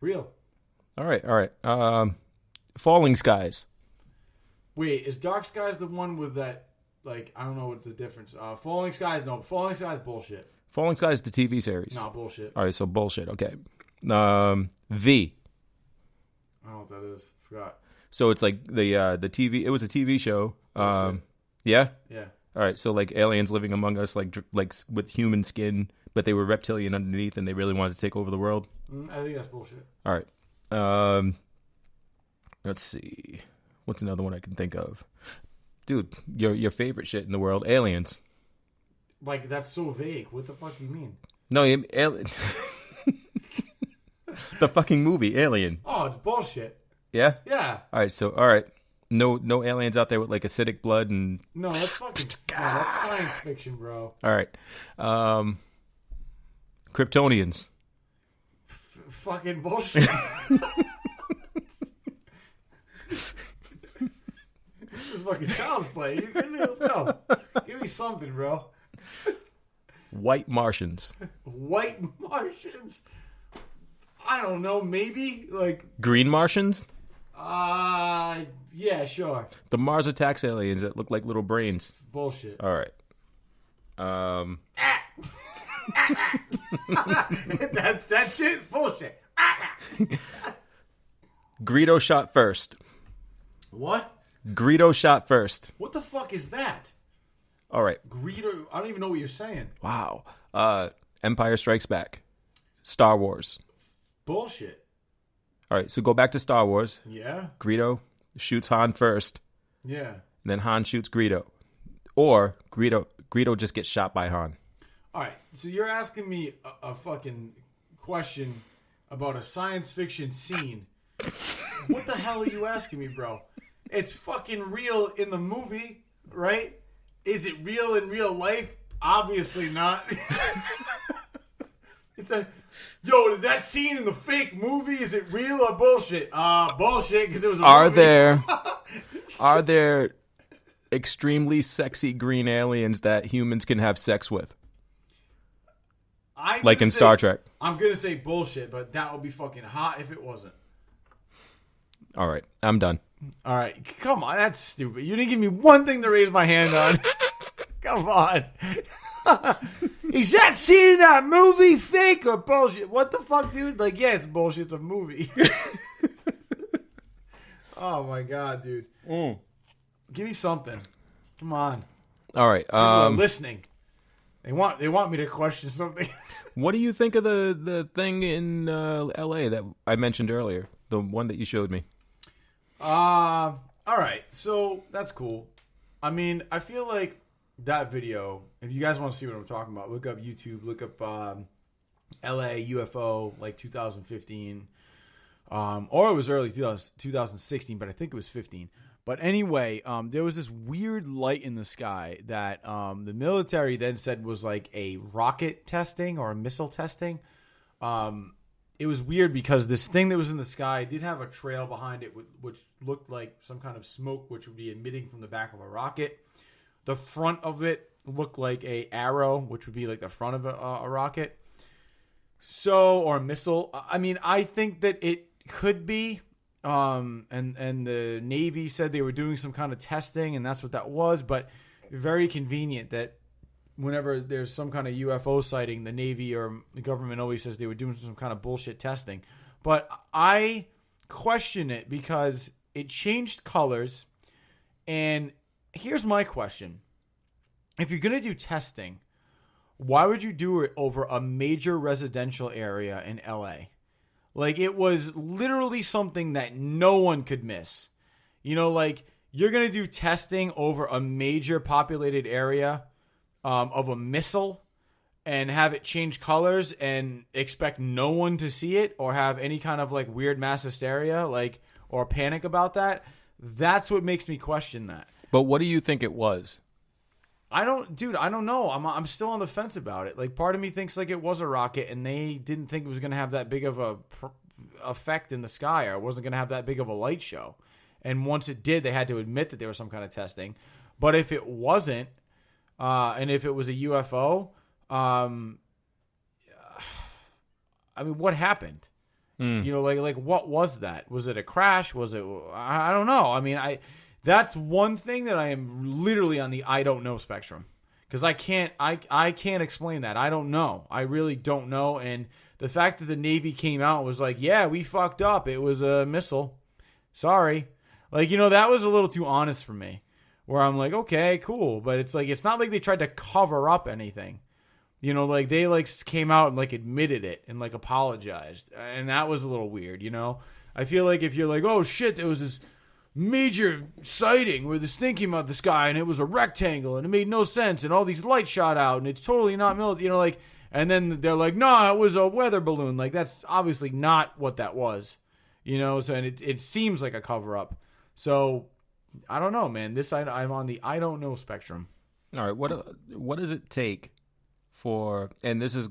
Real. All right. Falling Skies. Wait, is Dark Skies the one with that? Like, I don't know what the difference. Falling Skies, no. Falling Skies, bullshit. Falling Skies, the TV series. No, bullshit. All right, so bullshit. Okay. V. I don't know what that is. Forgot. So it's like the TV. It was a TV show. Bullshit. Yeah. Yeah. All right. So like aliens living among us, like with human skin, but they were reptilian underneath, and they really wanted to take over the world. I think that's bullshit. All right. Let's see. What's another one I can think of? Dude, your favorite shit in the world, aliens. Like, that's so vague. What the fuck do you mean? No, alien. The fucking movie, Alien. Oh, it's bullshit. Yeah? Yeah. All right. No aliens out there with like acidic blood and... No, that's fucking... no, that's science fiction, bro. All right. Kryptonians. Fucking bullshit. This is fucking child's play. You kidding me? Let's go. Give me something, bro. White Martians. White Martians? I don't know. Maybe like Green Martians. Yeah, sure. The Mars Attacks aliens that look like little brains. Bullshit. All right. That's that shit. Bullshit. Greedo shot first. What? Greedo shot first. What the fuck is that? All right. Greedo. I don't even know what you're saying. Wow. Empire Strikes Back. Star Wars. Bullshit. All right. So go back to Star Wars. Yeah. Greedo shoots Han first. Yeah. And then Han shoots Greedo. Or Greedo just gets shot by Han. All right, so you're asking me a fucking question about a science fiction scene. What the hell are you asking me, bro? It's fucking real in the movie, right? Is it real in real life? Obviously not. Yo, that scene in the fake movie, is it real or bullshit? Bullshit, because it was a movie. Are there extremely sexy green aliens that humans can have sex with? Like in Star Trek. I'm going to say bullshit, but that would be fucking hot if it wasn't. All right, I'm done. All right, come on, that's stupid. You didn't give me one thing to raise my hand on. Come on. Is that scene in that movie fake or bullshit? What the fuck, dude? Like, yeah, it's bullshit. It's a movie. Oh, my God, dude. Give me something. Come on. All right. People are listening. They want me to question something. What do you think of the thing in L.A. that I mentioned earlier? The one that you showed me. All right. So that's cool. I mean, I feel like that video, if you guys want to see what I'm talking about, look up YouTube, look up LA UFO, like 2015. Or it was early 2016, but I think it was 15. But anyway, there was this weird light in the sky that the military then said was like a rocket testing or a missile testing. It was weird because this thing that was in the sky did have a trail behind it, which looked like some kind of smoke, which would be emitting from the back of a rocket. The front of it looked like a arrow, which would be like the front of a rocket. Or a missile. I mean, I think that it could be. And the Navy said they were doing some kind of testing, and that's what that was. But very convenient that whenever there's some kind of UFO sighting, the Navy or the government always says they were doing some kind of bullshit testing. But I question it because it changed colors. And here's my question. If you're going to do testing, why would you do it over a major residential area in LA? Like, it was literally something that no one could miss. You know, like, you're going to do testing over a major populated area of a missile and have it change colors and expect no one to see it or have any kind of, like, weird mass hysteria, like, or panic about that. That's what makes me question that. But what do you think it was? I don't know. I'm still on the fence about it. Like, part of me thinks like it was a rocket and they didn't think it was going to have that big of a effect in the sky, or it wasn't going to have that big of a light show. And once it did, they had to admit that there was some kind of testing. But if it wasn't, and if it was a UFO, I mean, what happened? You know, like what was that? Was it a crash? Was it? I don't know. I mean, that's one thing that I am literally on the I don't know spectrum, because I can't explain that. I don't know. I really don't know. And the fact that the Navy came out and was like, yeah, we fucked up. It was a missile. Sorry. Like, you know, that was a little too honest for me, where I'm like, okay, cool. But it's like, it's not like they tried to cover up anything. You know, like they like came out and like admitted it and like apologized. And that was a little weird, you know? I feel like if you're like, oh shit, there was this major sighting where this thing came out of the sky and it was a rectangle and it made no sense and all these lights shot out and it's totally not military, you know, like, and then they're like, no, it was a weather balloon. Like, that's obviously not what that was, you know? So, and it seems like a cover up. So I don't know, man. I'm on the I don't know spectrum. All right. What does it take for, and this is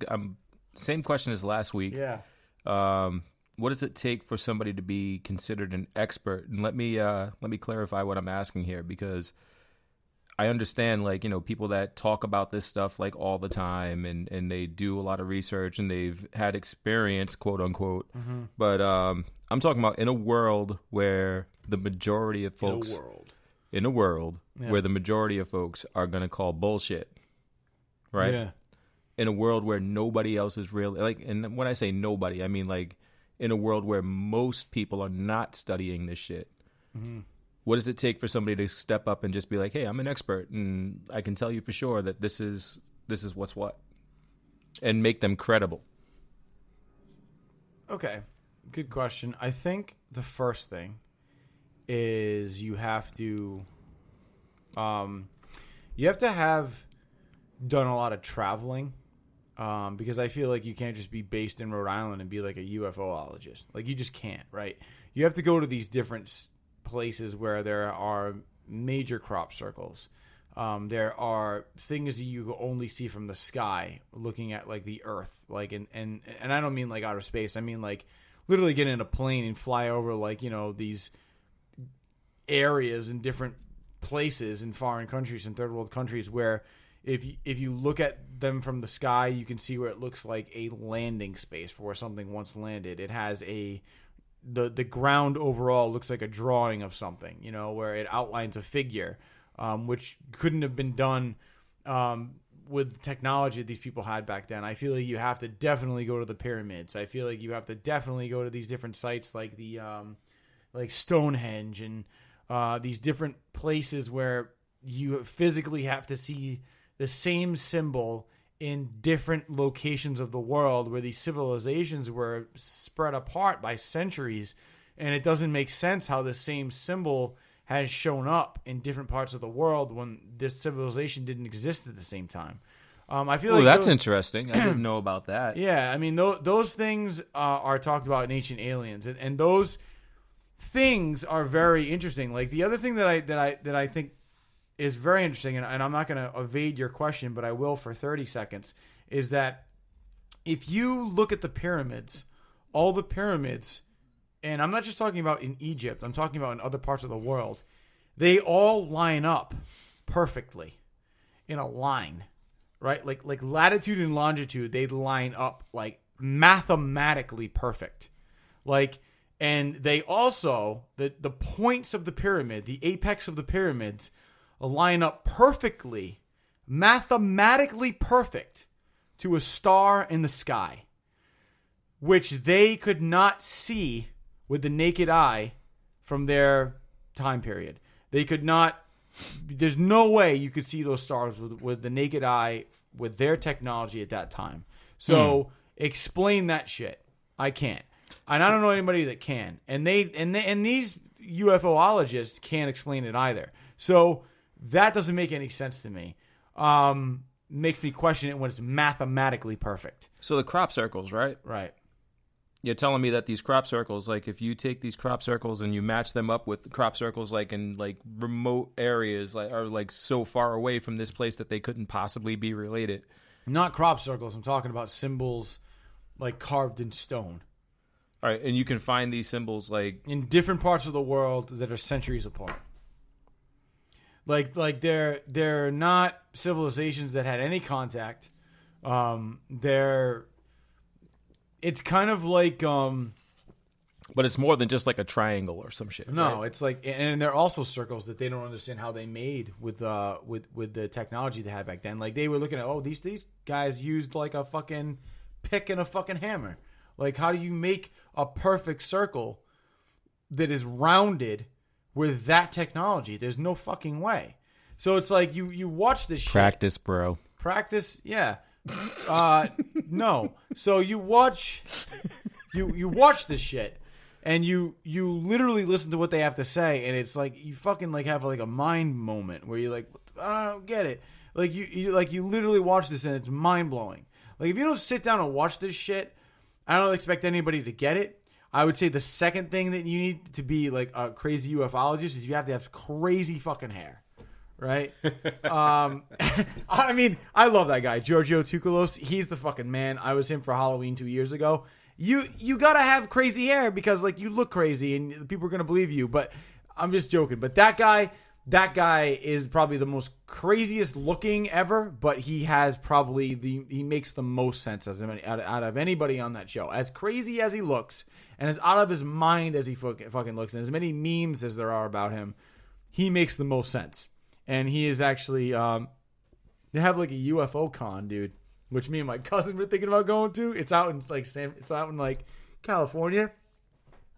same question as last week. Yeah. What does it take for somebody to be considered an expert? And let me clarify what I'm asking here, because I understand, like, you know, people that talk about this stuff like all the time and they do a lot of research and they've had experience, quote unquote. Mm-hmm. But I'm talking about in a world where the majority of folks in a world where the majority of folks are going to call bullshit, right? Yeah. In a world where nobody else is really, like, and when I say nobody, I mean like in a world where most people are not studying this shit. Mm-hmm. What does it take for somebody to step up and just be like, hey, I'm an expert and I can tell you for sure that this is what's what, and make them credible? Okay. Good question. I think the first thing is you have to have done a lot of traveling because I feel like you can't just be based in Rhode Island and be like a UFOologist. Like, you just can't, right? You have to go to these different places where there are major crop circles. There are things that you only see from the sky, looking at like the Earth, like and I don't mean like outer space. I mean like literally get in a plane and fly over like, you know, these areas in different places in foreign countries and third world countries where if you look at them from the sky, you can see where it looks like a landing space for where something once landed. It has the ground overall looks like a drawing of something, you know, where it outlines a figure, which couldn't have been done with the technology that these people had back then. I feel like you have to definitely go to the pyramids. I feel like you have to definitely go to these different sites like the like Stonehenge and these different places where you physically have to see the same symbol in different locations of the world where these civilizations were spread apart by centuries. And it doesn't make sense how the same symbol has shown up in different parts of the world when this civilization didn't exist at the same time. I feel like that's interesting. I didn't know about that. Yeah, I mean, those things are talked about in Ancient Aliens, and those things are very interesting. Like the other thing that I think is very interesting, and I'm not going to evade your question, but I will for 30 seconds, is that if you look at the pyramids, all the pyramids, and I'm not just talking about in Egypt, I'm talking about in other parts of the world, they all line up perfectly in a line, right? Like latitude and longitude, they line up like mathematically perfect. Like, and they also, the points of the pyramid, the apex of the pyramids, line up perfectly, mathematically perfect to a star in the sky, which they could not see with the naked eye from their time period. They could not, there's no way you could see those stars with the naked eye with their technology at that time. So explain that shit. I can't. And I don't know anybody that can. And these UFOologists can't explain it either. So that doesn't make any sense to me. Makes me question it when it's mathematically perfect. So the crop circles, right? Right. You're telling me that these crop circles, like if you take these crop circles and you match them up with crop circles like in like remote areas, like are like so far away from this place that they couldn't possibly be related. Not crop circles. I'm talking about symbols like carved in stone. All right, and you can find these symbols like in different parts of the world that are centuries apart. Like they're not civilizations that had any contact. It's kind of like but it's more than just like a triangle or some shit. No, right? It's like, and they're also circles that they don't understand how they made with the technology they had back then. Like they were looking at, these guys used like a fucking pick and a fucking hammer. Like, how do you make a perfect circle that is rounded with that technology? There's no fucking way. So it's like you watch this shit. Practice, bro. Practice, yeah. No. So you watch this shit, and you literally listen to what they have to say, and it's like you fucking like have like a mind moment where you're like, I don't get it. Like you literally watch this and it's mind blowing. Like if you don't sit down and watch this shit, I don't expect anybody to get it. I would say the second thing that you need to be like a crazy ufologist is you have to have crazy fucking hair. Right? I mean, I love that guy, Giorgio Tsoukalos. He's the fucking man. I was him for Halloween 2 years ago. You gotta have crazy hair because like you look crazy and people are gonna believe you. But I'm just joking. But that guy is probably the most craziest looking ever. But he has probably he makes the most sense out of anybody on that show. As crazy as he looks and as out of his mind as he fucking looks, and as many memes as there are about him, he makes the most sense. And he is actually, they have like a UFO con, dude, which me and my cousin were thinking about going to. It's out in like California.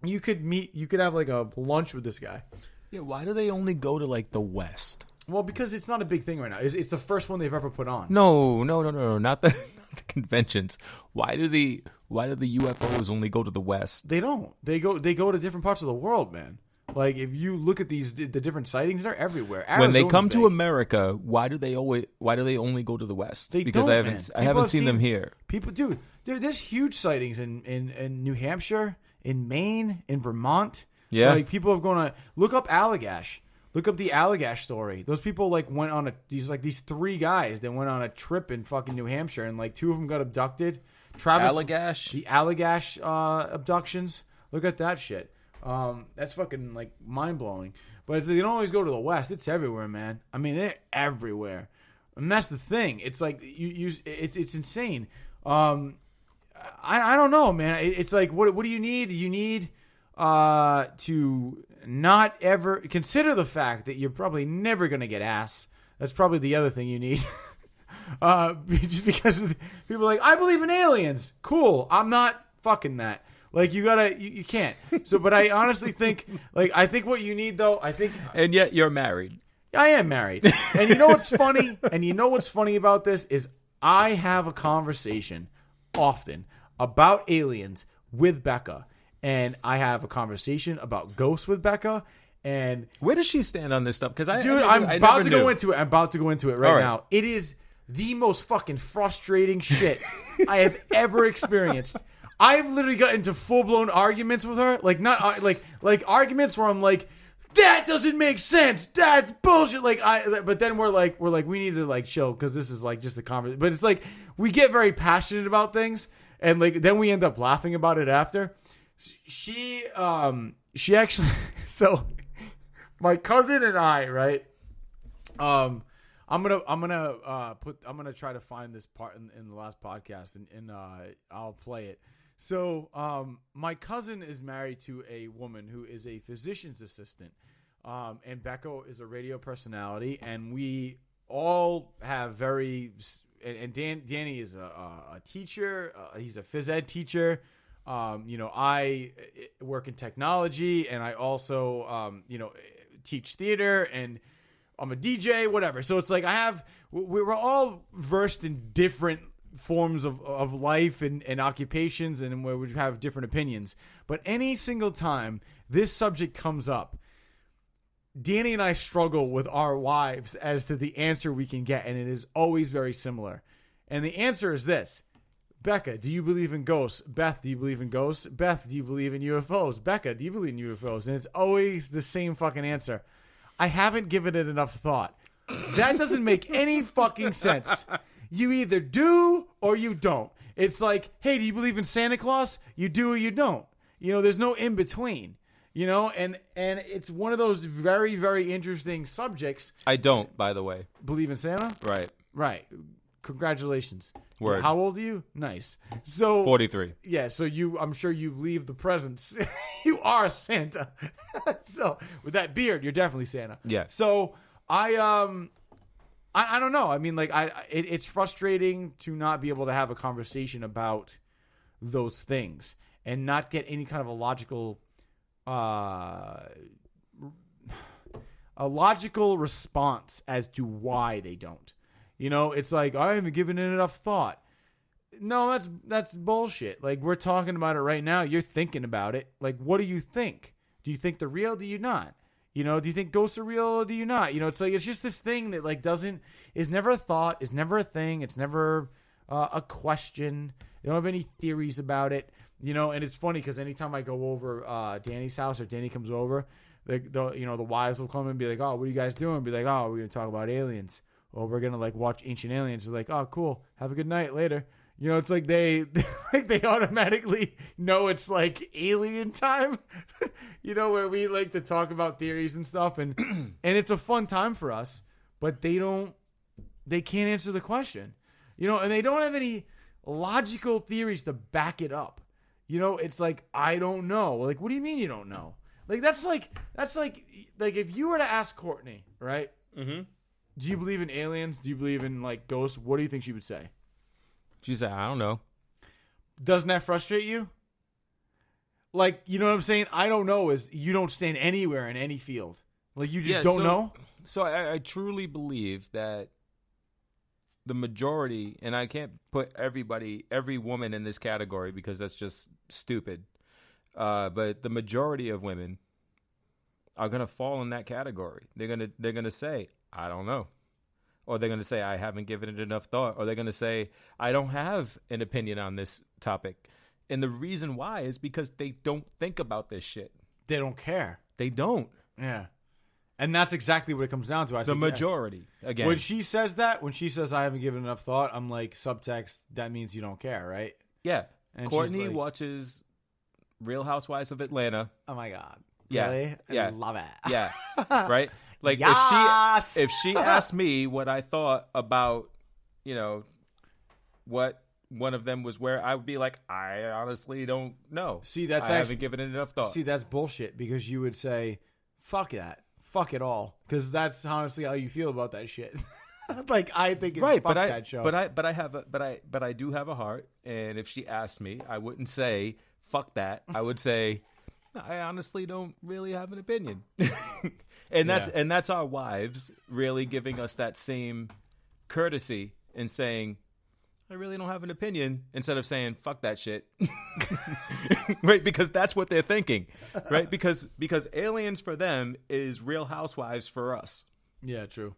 You could have like a lunch with this guy. Yeah, why do they only go to like the West? Well, because it's not a big thing right now. It's the first one they've ever put on. No, not the conventions. Why do the UFOs only go to the West? They don't. They go to different parts of the world, man. Like if you look at the different sightings, they're everywhere. When they Arizona's come to big. America, why do they only go to the West? They Because don't, I man. haven't People have seen them here. People, dude, there's huge sightings in New Hampshire, in Maine, in Vermont. Yeah. Like people have gone to look up Allagash. Look up the Allagash story. Those people like went on these 3 guys that went on a trip in fucking New Hampshire, and like 2 of them got abducted. Allagash? The Allagash abductions. Look at that shit. That's fucking like mind blowing. But it's, they don't always go to the West. It's everywhere, man. I mean, they're everywhere, and that's the thing. It's like it's insane. I don't know, man. It's like what do you need? You need to not ever consider the fact that you're probably never going to get ass. That's probably the other thing you need. Just because people are like, I believe in aliens. Cool. I'm not fucking that. Like you can't. So, but I honestly think, I think what you need though, And yet you're married. I am married. And you know what's funny? And you know what's funny about this is I have a conversation often about aliens with Becca. And I have a conversation about ghosts with Becca. And Where does she stand on this stuff? Because I'm about to go into it. I'm about to go into it right now. It is the most fucking frustrating shit I have ever experienced. I've literally got into full-blown arguments with her. Like not like arguments where I'm like, that doesn't make sense. That's bullshit. But then we're like we need to like chill because this is like just a conversation. But it's like we get very passionate about things, and like then we end up laughing about it after. She actually so my cousin and I, right? I'm gonna try to find this part in the last podcast and I'll play it. So my cousin is married to a woman who is a physician's assistant, and Becca is a radio personality, and we all have Danny is a teacher. He's a phys ed teacher. I work in technology, and I also teach theater, and I'm a DJ, whatever. So it's like we're all versed in different forms of life and occupations, and where we have different opinions. But any single time this subject comes up, Danny and I struggle with our wives as to the answer we can get, and it is always very similar. And the answer is this: Becca, do you believe in ghosts? Beth, do you believe in ghosts? Beth, do you believe in UFOs? Becca, do you believe in UFOs? And it's always the same fucking answer. I haven't given it enough thought. That doesn't make any fucking sense. You either do or you don't. It's like, hey, do you believe in Santa Claus? You do or you don't. There's no in between. And it's one of those very, very interesting subjects. I don't, by the way. Believe in Santa? Right. Congratulations. Word. How old are you? Nice. So 43. Yeah, so I'm sure you leave the presents. You are Santa. So with that beard, you're definitely Santa. Yeah. So I don't know. I mean, it's frustrating to not be able to have a conversation about those things and not get any kind of a logical response as to why they don't. It's like, I haven't given it enough thought. No, that's bullshit. Like, we're talking about it right now. You're thinking about it. Like, what do you think? Do you think they're real? Do you not? Do you think ghosts are real or do you not? It's like, it's just this thing that like is never a thought, is never a thing. It's never a question. They don't have any theories about it. And it's funny because anytime I go over Danny's house or Danny comes over, the wives will come and be like, oh, what are you guys doing? Be like, oh, we're going to talk about aliens. Well, we're going to like watch Ancient Aliens. They're like, oh, cool. Have a good night later. It's like they automatically know it's like alien time, where we like to talk about theories and stuff. And it's a fun time for us, but they can't answer the question, and they don't have any logical theories to back it up. It's like, I don't know. Like, what do you mean you don't know? Like, that's like if you were to ask Courtney, right? Mm-hmm. Do you believe in aliens? Do you believe in like ghosts? What do you think she would say? She said, I don't know. Doesn't that frustrate you? Like, you know what I'm saying? I don't know is you don't stand anywhere in any field. Like, you just don't know? So I truly believe that the majority, and I can't put every woman in this category because that's just stupid. But the majority of women are going to fall in that category. They're going to say, I don't know. Or they're going to say, I haven't given it enough thought. Or they're going to say, I don't have an opinion on this topic. And the reason why is because they don't think about this shit. They don't care. They don't. Yeah. And that's exactly what it comes down to. The majority, again. When she says that, when she says, I haven't given enough thought, I'm like, subtext, that means you don't care, right? Yeah. And Courtney like, watches Real Housewives of Atlanta. Oh, my God. Yeah. Really? Yeah. I love it. Yeah. Right? Like, yes! if she asked me what I thought about, what one of them was where, I would be like, I honestly don't know. See, I haven't given it enough thought. See, that's bullshit because you would say, fuck that. Fuck it all. Because that's honestly how you feel about that shit. Like, I think it's fuck that show. But I do have a heart. And if she asked me, I wouldn't say, fuck that. I would say, I honestly don't really have an opinion. And that's our wives really giving us that same courtesy and saying, I really don't have an opinion, instead of saying, fuck that shit. Right? Because that's what they're thinking. Right? Because Aliens for them is Real Housewives for us. Yeah, true.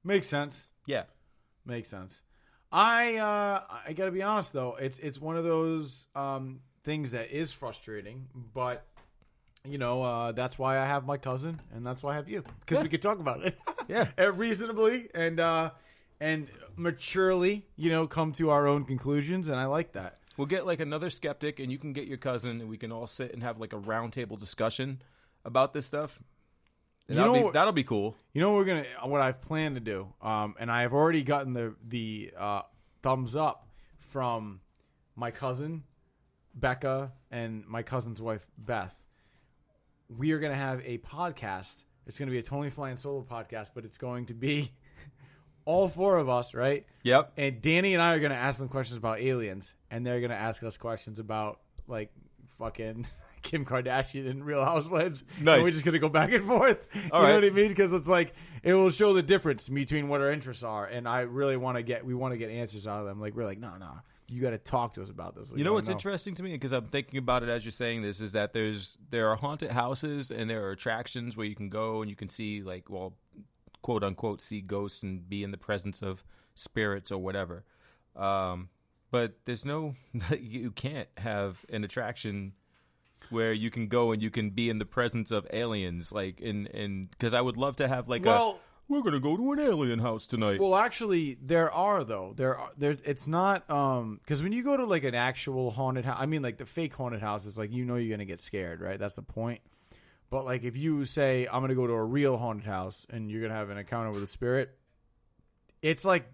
Makes sense. Yeah. Makes sense. I gotta be honest though, it's one of those things that is frustrating, but that's why I have my cousin, and that's why I have you, because we could talk about it. Yeah, reasonably and maturely, come to our own conclusions, and I like that. We'll get like another skeptic, and you can get your cousin, and we can all sit and have like a roundtable discussion about this stuff. That'll be cool. What I've planned to do, and I have already gotten the thumbs up from my cousin Becca and my cousin's wife Beth. We are going to have a podcast. It's going to be a Tony Flying Solo podcast, but it's going to be all four of us, right? Yep. And Danny and I are going to ask them questions about aliens, and they're going to ask us questions about, like, fucking Kim Kardashian and Real Housewives. Nice. And we're just going to go back and forth. All you right. know what I mean? Because it's like, it will show the difference between what our interests are, and I really want to get answers out of them. Like, we're like, no. You got to talk to us about this. You know what's interesting to me, because I'm thinking about it as you're saying this, is that there are haunted houses and there are attractions where you can go and you can see, like, well, quote unquote, see ghosts and be in the presence of spirits or whatever. But there's you can't have an attraction where you can go and you can be in the presence of aliens, like because I would love to have like we're going to go to an alien house tonight. Well, actually, there are, though. It's not, because when you go to, like, an actual haunted house, I mean, like, the fake haunted houses, like, you're going to get scared, right? That's the point. But, like, if you say, I'm going to go to a real haunted house and you're going to have an encounter with a spirit, it's, like,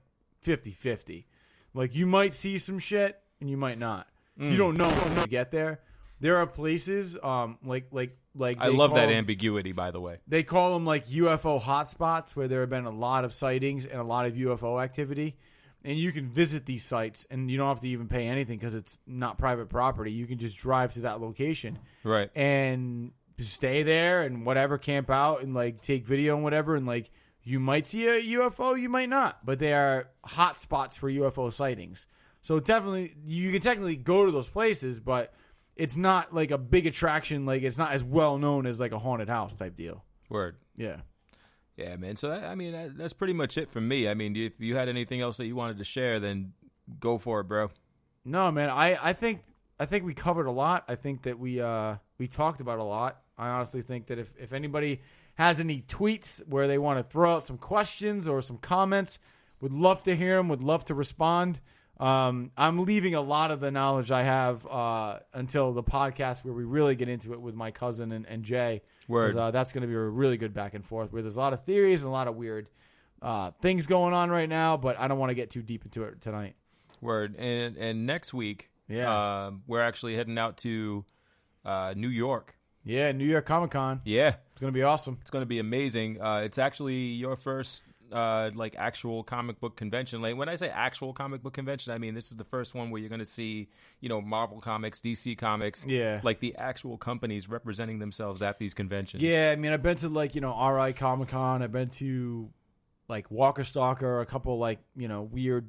50-50. Like, you might see some shit and you might not. You don't know when you get there. There are places, like I love that ambiguity, by the way. They call them like UFO hotspots, where there have been a lot of sightings and a lot of UFO activity. And you can visit these sites, and you don't have to even pay anything because it's not private property. You can just drive to that location, right, and stay there and whatever, camp out and like take video and whatever. And like you might see a UFO, you might not, but they are hotspots for UFO sightings. So definitely, you can technically go to those places, but it's not like a big attraction. Like, it's not as well known as like a haunted house type deal. Word. Yeah. Yeah, man. So, that's pretty much it for me. I mean, if you had anything else that you wanted to share, then go for it, bro. No, man. I think we covered a lot. I think that we talked about a lot. I honestly think that if anybody has any tweets where they want to throw out some questions or some comments, would love to hear them, would love to respond. I'm leaving a lot of the knowledge I have until the podcast where we really get into it with my cousin and Jay. Word. That's going to be a really good back and forth where there's a lot of theories and a lot of weird things going on right now, but I don't want to get too deep into it tonight. Word. And next week, we're actually heading out to New York. Yeah, New York Comic-Con. Yeah. It's going to be awesome. It's going to be amazing. It's actually your first like actual comic book convention. Like, when I say actual comic book convention, I mean this is the first one where you're going to see, Marvel Comics, DC Comics, like the actual companies representing themselves at these conventions. Yeah, I mean, I've been to like, RI Comic-Con. I've been to like Walker Stalker, a couple like, weird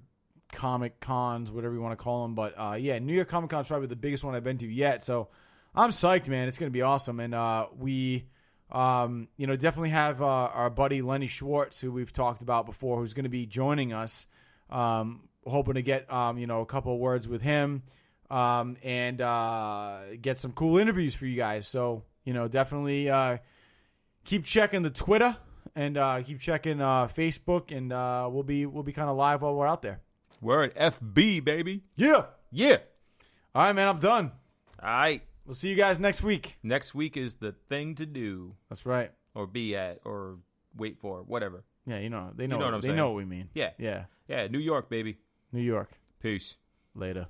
comic cons, whatever you want to call them. But New York Comic-Con is probably the biggest one I've been to yet. So I'm psyched, man. It's going to be awesome. And we Definitely have our buddy Lenny Schwartz, who we've talked about before, who's going to be joining us. Hoping to get a couple of words with him and get some cool interviews for you guys. So definitely keep checking the Twitter and keep checking Facebook, and we'll be kind of live while we're out there. We're at FB, baby. Yeah. All right, man. I'm done. All right. We'll see you guys next week. Next week is the thing to do. That's right. Or be at, or wait for, whatever. Yeah, they know. what I'm saying. Know what we mean. Yeah. Yeah. New York, baby. New York. Peace. Later.